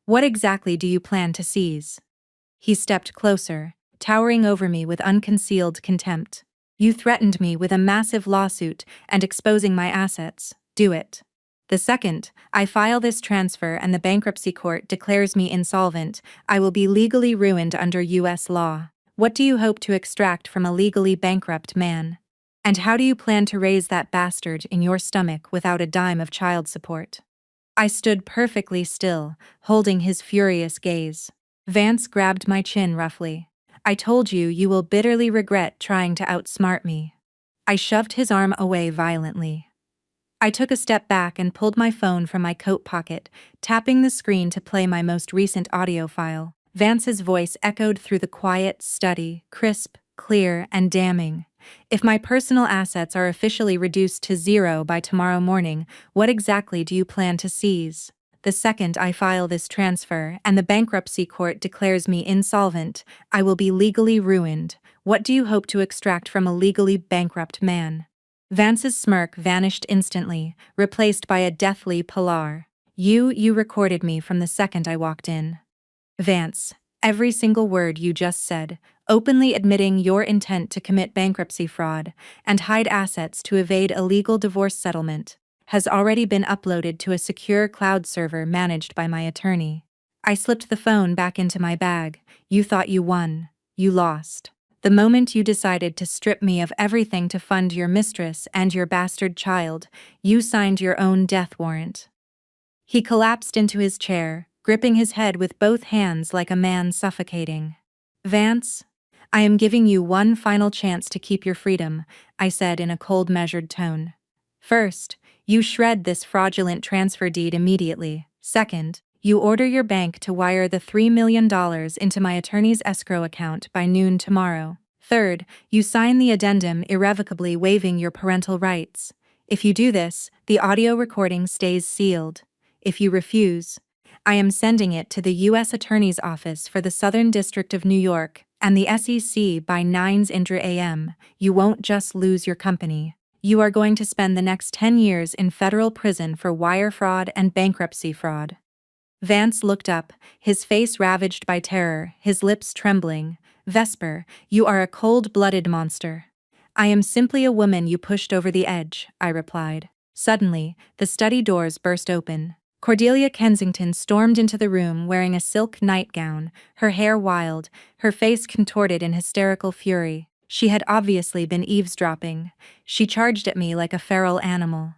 What exactly do you plan to seize?" He stepped closer, towering over me with unconcealed contempt. "You threatened me with a massive lawsuit and exposing my assets. Do it. The second I file this transfer and the bankruptcy court declares me insolvent, I will be legally ruined under U.S. law. What do you hope to extract from a legally bankrupt man? And how do you plan to raise that bastard in your stomach without a dime of child support?" I stood perfectly still, holding his furious gaze. Vance grabbed my chin roughly. I told you you will bitterly regret trying to outsmart me. I shoved his arm away violently. I took a step back and pulled my phone from my coat pocket, tapping the screen to play my most recent audio file. Vance's voice echoed through the quiet study, crisp, clear, and damning. If my personal assets are officially reduced to zero by tomorrow morning, what exactly do you plan to seize? The second I file this transfer and the bankruptcy court declares me insolvent, I will be legally ruined. What do you hope to extract from a legally bankrupt man? Vance's smirk vanished instantly, replaced by a deathly pallor. You recorded me from the second I walked in. Vance, every single word you just said, openly admitting your intent to commit bankruptcy fraud and hide assets to evade a legal divorce settlement, has already been uploaded to a secure cloud server managed by my attorney. I slipped the phone back into my bag. You thought you won. You lost. The moment you decided to strip me of everything to fund your mistress and your bastard child, you signed your own death warrant. He collapsed into his chair, gripping his head with both hands like a man suffocating. Vance, I am giving you one final chance to keep your freedom, I said in a cold, measured tone. First, you shred this fraudulent transfer deed immediately. Second, you order your bank to wire the $3 million into my attorney's escrow account by noon tomorrow. Third, you sign the addendum irrevocably waiving your parental rights. If you do this, the audio recording stays sealed. If you refuse, I am sending it to the U.S. Attorney's Office for the Southern District of New York and the SEC by 9 a.m. You won't just lose your company. You are going to spend the next 10 years in federal prison for wire fraud and bankruptcy fraud. Vance looked up, his face ravaged by terror, his lips trembling. Vesper, you are a cold-blooded monster. I am simply a woman you pushed over the edge, I replied. Suddenly, the study doors burst open. Cordelia Kensington stormed into the room wearing a silk nightgown, her hair wild, her face contorted in hysterical fury. She had obviously been eavesdropping. She charged at me like a feral animal.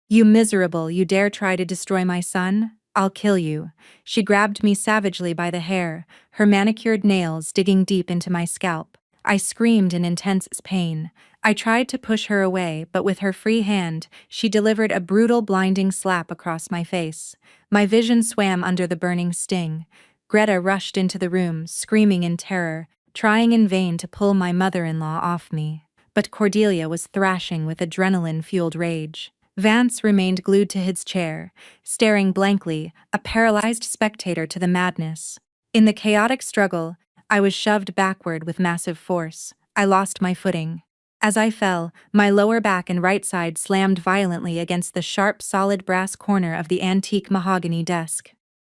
You miserable, you dare try to destroy my son? I'll kill you. She grabbed me savagely by the hair, her manicured nails digging deep into my scalp. I screamed in intense pain. I tried to push her away, but with her free hand, she delivered a brutal, blinding slap across my face. My vision swam under the burning sting. Greta rushed into the room, screaming in terror, trying in vain to pull my mother-in-law off me. But Cordelia was thrashing with adrenaline-fueled rage. Vance remained glued to his chair, staring blankly, a paralyzed spectator to the madness. In the chaotic struggle, I was shoved backward with massive force. I lost my footing. As I fell, my lower back and right side slammed violently against the sharp, solid brass corner of the antique mahogany desk.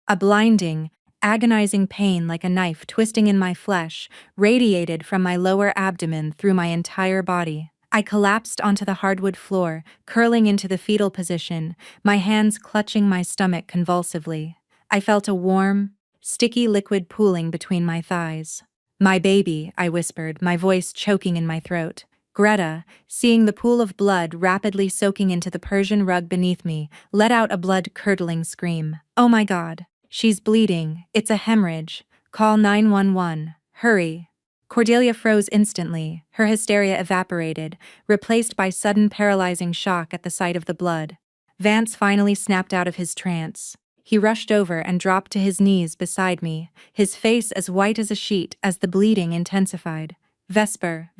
A blinding, agonizing pain like a knife twisting in my flesh radiated from my lower abdomen through my entire body. I collapsed onto the hardwood floor, curling into the fetal position, my hands clutching my stomach convulsively. I felt a warm, sticky liquid pooling between my thighs. My baby, I whispered, my voice choking in my throat. Greta, seeing the pool of blood rapidly soaking into the Persian rug beneath me, let out a blood-curdling scream. Oh my God, she's bleeding, it's a hemorrhage. Call 911, hurry. Cordelia froze instantly, her hysteria evaporated, replaced by sudden paralyzing shock at the sight of the blood. Vance finally snapped out of his trance. He rushed over and dropped to his knees beside me, his face as white as a sheet as the bleeding intensified. Vesper,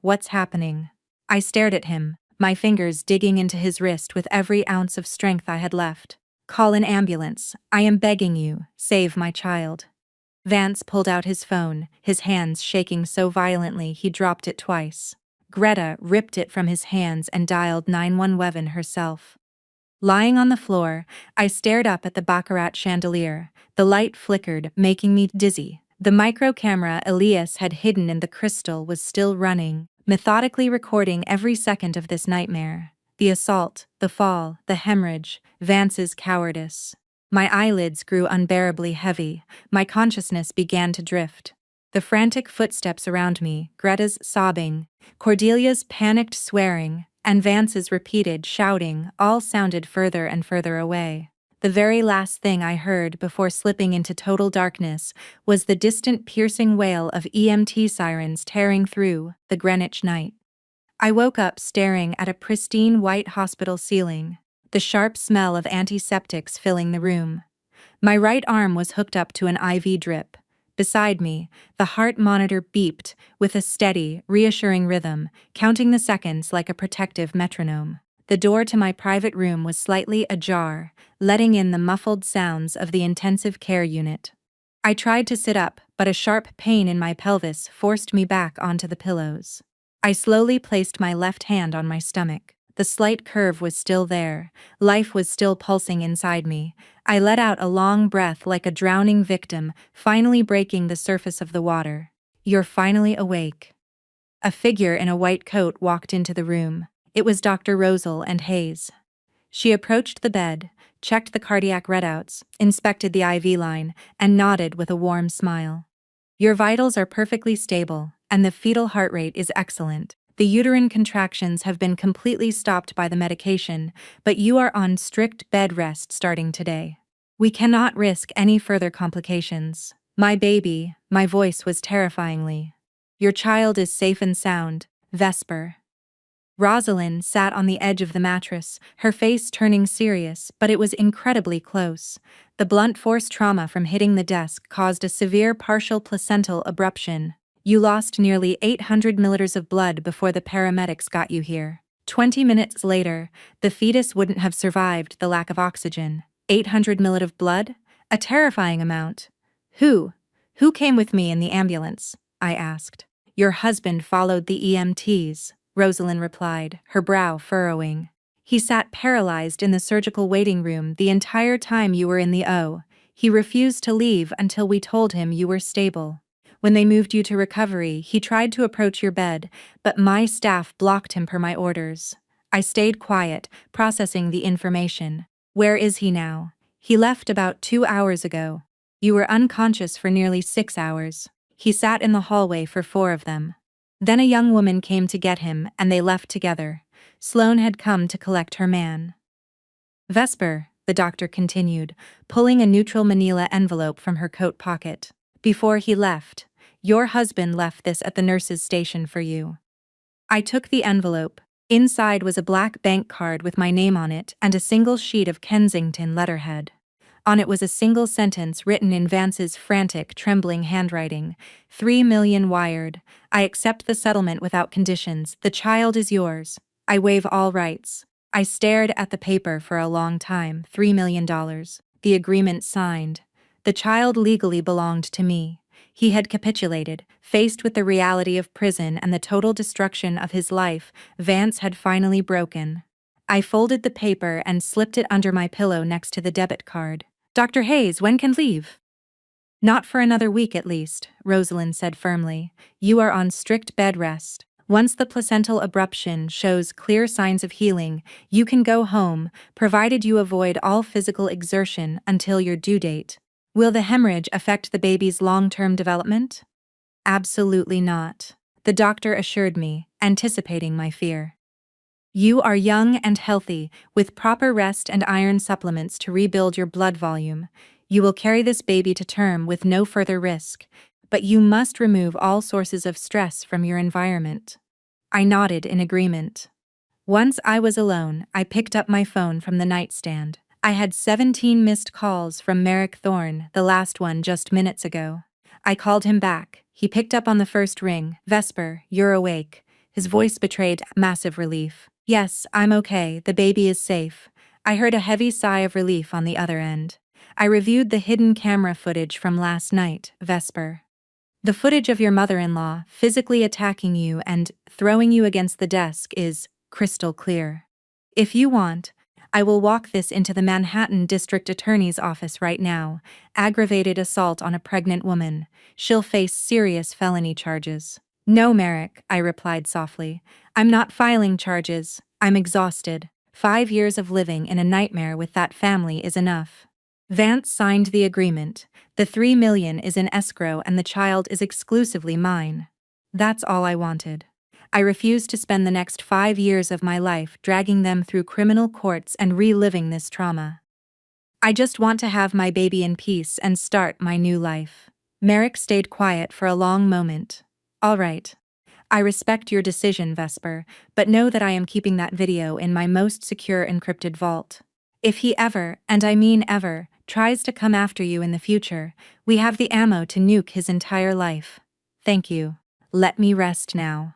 what's happening? I stared at him, my fingers digging into his wrist with every ounce of strength I had left. Call an ambulance. I am begging you, save my child. Vance pulled out his phone, his hands shaking so violently he dropped it twice. Greta ripped it from his hands and dialed 911 herself. Lying on the floor, I stared up at the baccarat chandelier. The light flickered, making me dizzy. The micro camera Elias had hidden in the crystal was still running, methodically recording every second of this nightmare. The assault, the fall, the hemorrhage, Vance's cowardice. My eyelids grew unbearably heavy, my consciousness began to drift. The frantic footsteps around me, Greta's sobbing, Cordelia's panicked swearing, and Vance's repeated shouting all sounded further and further away. The very last thing I heard before slipping into total darkness was the distant piercing wail of EMT sirens tearing through the Greenwich night. I woke up staring at a pristine white hospital ceiling, the sharp smell of antiseptics filling the room. My right arm was hooked up to an IV drip. Beside me, the heart monitor beeped with a steady, reassuring rhythm, counting the seconds like a protective metronome. The door to my private room was slightly ajar, letting in the muffled sounds of the intensive care unit. I tried to sit up, but a sharp pain in my pelvis forced me back onto the pillows. I slowly placed my left hand on my stomach. The slight curve was still there. Life was still pulsing inside me. I let out a long breath like a drowning victim, finally breaking the surface of the water. "You're finally awake." A figure in a white coat walked into the room. It was Dr. Rosal and Hayes. She approached the bed, checked the cardiac readouts, inspected the IV line, and nodded with a warm smile. "Your vitals are perfectly stable, and the fetal heart rate is excellent. The uterine contractions have been completely stopped by the medication, but you are on strict bed rest starting today. We cannot risk any further complications. My baby," my voice was terrifyingly. "Your child is safe and sound, Vesper." Rosalind sat on the edge of the mattress, her face turning serious, but it was incredibly close. The blunt force trauma from hitting the desk caused a severe partial placental abruption. "You lost nearly 800 milliliters of blood before the paramedics got you here. 20 minutes later, the fetus wouldn't have survived the lack of oxygen. 800 milliliters of blood? A terrifying amount." Who came with me in the ambulance?" I asked. "Your husband followed the EMTs," Rosalind replied, her brow furrowing. "He sat paralyzed in the surgical waiting room the entire time you were in the O. He refused to leave until we told him you were stable. When they moved you to recovery, he tried to approach your bed, but my staff blocked him per my orders. I stayed quiet, processing the information. Where is he now?" "He left about 2 hours ago." "You were unconscious for nearly 6 hours. He sat in the hallway for 4 of them. Then a young woman came to get him, and they left together. Sloane had come to collect her man." "Vesper," the doctor continued, pulling a neutral manila envelope from her coat pocket. "Before he left, your husband left this at the nurse's station for you." I took the envelope. Inside was a black bank card with my name on it and a single sheet of Kensington letterhead. On it was a single sentence written in Vance's frantic, trembling handwriting. 3 million wired. I accept the settlement without conditions. The child is yours. I waive all rights." I stared at the paper for a long time. $3 million. The agreement signed. The child legally belonged to me. He had capitulated, faced with the reality of prison and the total destruction of his life. Vance had finally broken. I folded the paper and slipped it under my pillow next to the debit card. "Dr. Hayes, when can leave?" "Not for another week at least," Rosalind said firmly. "You are on strict bed rest. Once the placental abruption shows clear signs of healing, you can go home, provided you avoid all physical exertion until your due date." "Will the hemorrhage affect the baby's long-term development?" "Absolutely not," the doctor assured me, anticipating my fear. "You are young and healthy, with proper rest and iron supplements to rebuild your blood volume. You will carry this baby to term with no further risk, but you must remove all sources of stress from your environment." I nodded in agreement. Once I was alone, I picked up my phone from the nightstand. I had 17 missed calls from Merrick Thorne, the last one just minutes ago. I called him back. He picked up on the first ring. "Vesper, you're awake." His voice betrayed massive relief. "Yes, I'm okay, the baby is safe." I heard a heavy sigh of relief on the other end. "I reviewed the hidden camera footage from last night, Vesper. The footage of your mother-in-law physically attacking you and throwing you against the desk is crystal clear. If you want, I will walk this into the Manhattan District Attorney's office right now. Aggravated assault on a pregnant woman. She'll face serious felony charges." "No, Merrick," I replied softly. "I'm not filing charges. I'm exhausted. 5 years of living in a nightmare with that family is enough." Vance signed the agreement. The 3 million is in escrow and the child is exclusively mine. That's all I wanted. I refused to spend the next 5 years of my life dragging them through criminal courts and reliving this trauma. I just want to have my baby in peace and start my new life. Merrick stayed quiet for a long moment. All right. I respect your decision, Vesper, but know that I am keeping that video in my most secure encrypted vault. If he ever, and I mean ever, tries to come after you in the future, we have the ammo to nuke his entire life. Thank you. Let me rest now.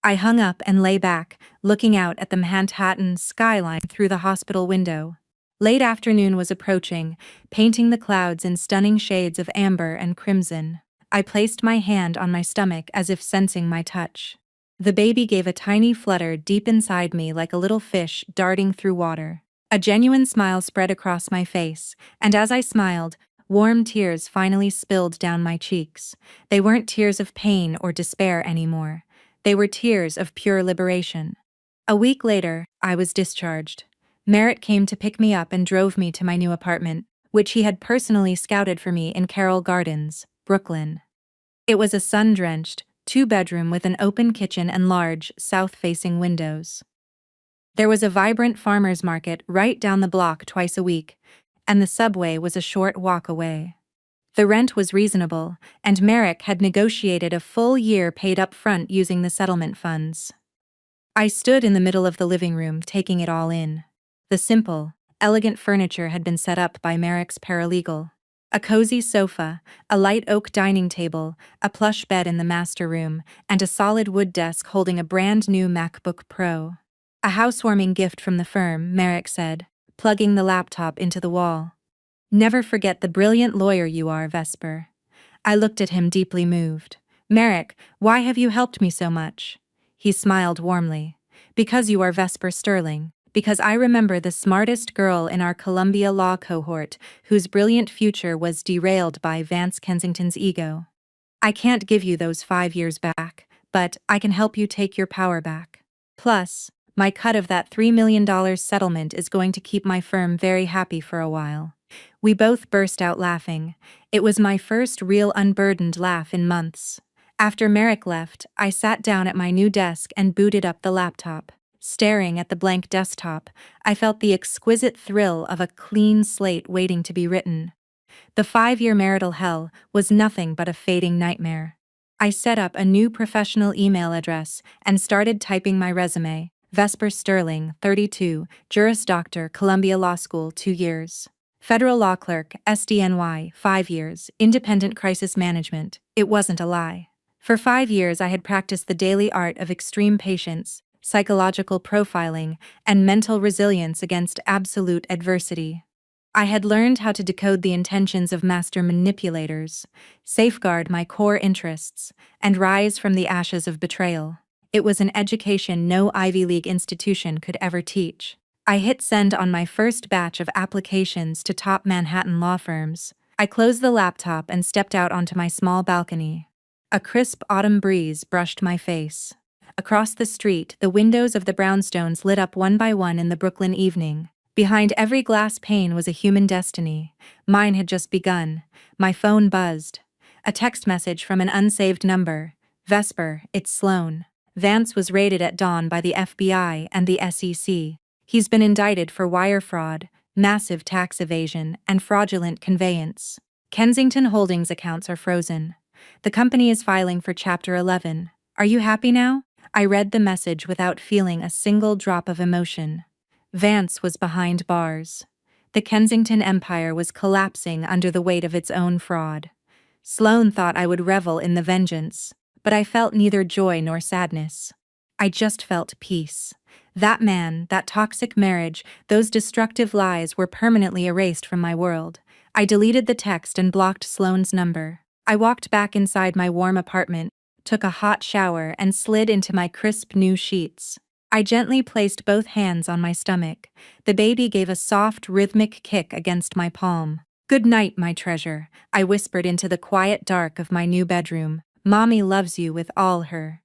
I hung up and lay back, looking out at the Manhattan skyline through the hospital window. Late afternoon was approaching, painting the clouds in stunning shades of amber and crimson. I placed my hand on my stomach as if sensing my touch. The baby gave a tiny flutter deep inside me like a little fish darting through water. A genuine smile spread across my face, and as I smiled, warm tears finally spilled down my cheeks. They weren't tears of pain or despair anymore. They were tears of pure liberation. A week later, I was discharged. Merritt came to pick me up and drove me to my new apartment, which he had personally scouted for me in Carroll Gardens, Brooklyn. It was a sun-drenched, two-bedroom with an open kitchen and large, south-facing windows. There was a vibrant farmer's market right down the block twice a week, and the subway was a short walk away. The rent was reasonable, and Merrick had negotiated a full year paid up front using the settlement funds. I stood in the middle of the living room, taking it all in. The simple, elegant furniture had been set up by Merrick's paralegal. A cozy sofa, a light oak dining table, a plush bed in the master room, and a solid wood desk holding a brand new MacBook Pro. A housewarming gift from the firm, Merrick said, plugging the laptop into the wall. Never forget the brilliant lawyer you are, Vesper. I looked at him deeply moved. Merrick, why have you helped me so much? He smiled warmly. Because you are Vesper Sterling. Because I remember the smartest girl in our Columbia Law cohort whose brilliant future was derailed by Vance Kensington's ego. I can't give you those 5 years back, but I can help you take your power back. Plus, my cut of that $3 million settlement is going to keep my firm very happy for a while. We both burst out laughing. It was my first real unburdened laugh in months. After Merrick left, I sat down at my new desk and booted up the laptop. Staring at the blank desktop, I felt the exquisite thrill of a clean slate waiting to be written. The 5-year marital hell was nothing but a fading nightmare. I set up a new professional email address and started typing my resume. Vesper Sterling, 32, Juris Doctor, Columbia Law School, 2 years. Federal Law Clerk, SDNY, 5 years, Independent Crisis Management. It wasn't a lie. For 5 years I had practiced the daily art of extreme patience, psychological profiling, and mental resilience against absolute adversity. I had learned how to decode the intentions of master manipulators, safeguard my core interests, and rise from the ashes of betrayal. It was an education no Ivy League institution could ever teach. I hit send on my first batch of applications to top Manhattan law firms. I closed the laptop and stepped out onto my small balcony. A crisp autumn breeze brushed my face. Across the street, the windows of the brownstones lit up one by one in the Brooklyn evening. Behind every glass pane was a human destiny. Mine had just begun. My phone buzzed. A text message from an unsaved number. Vesper, it's Sloan. Vance was raided at dawn by the FBI and the SEC. He's been indicted for wire fraud, massive tax evasion, and fraudulent conveyance. Kensington Holdings accounts are frozen. The company is filing for Chapter 11. Are you happy now? I read the message without feeling a single drop of emotion. Vance was behind bars. The Kensington empire was collapsing under the weight of its own fraud. Sloan thought I would revel in the vengeance, but I felt neither joy nor sadness. I just felt peace. That man, that toxic marriage, those destructive lies were permanently erased from my world. I deleted the text and blocked Sloan's number. I walked back inside my warm apartment, took a hot shower, and slid into my crisp new sheets. I gently placed both hands on my stomach. The baby gave a soft, rhythmic kick against my palm. Good night, my treasure, I whispered into the quiet dark of my new bedroom. Mommy loves you with all her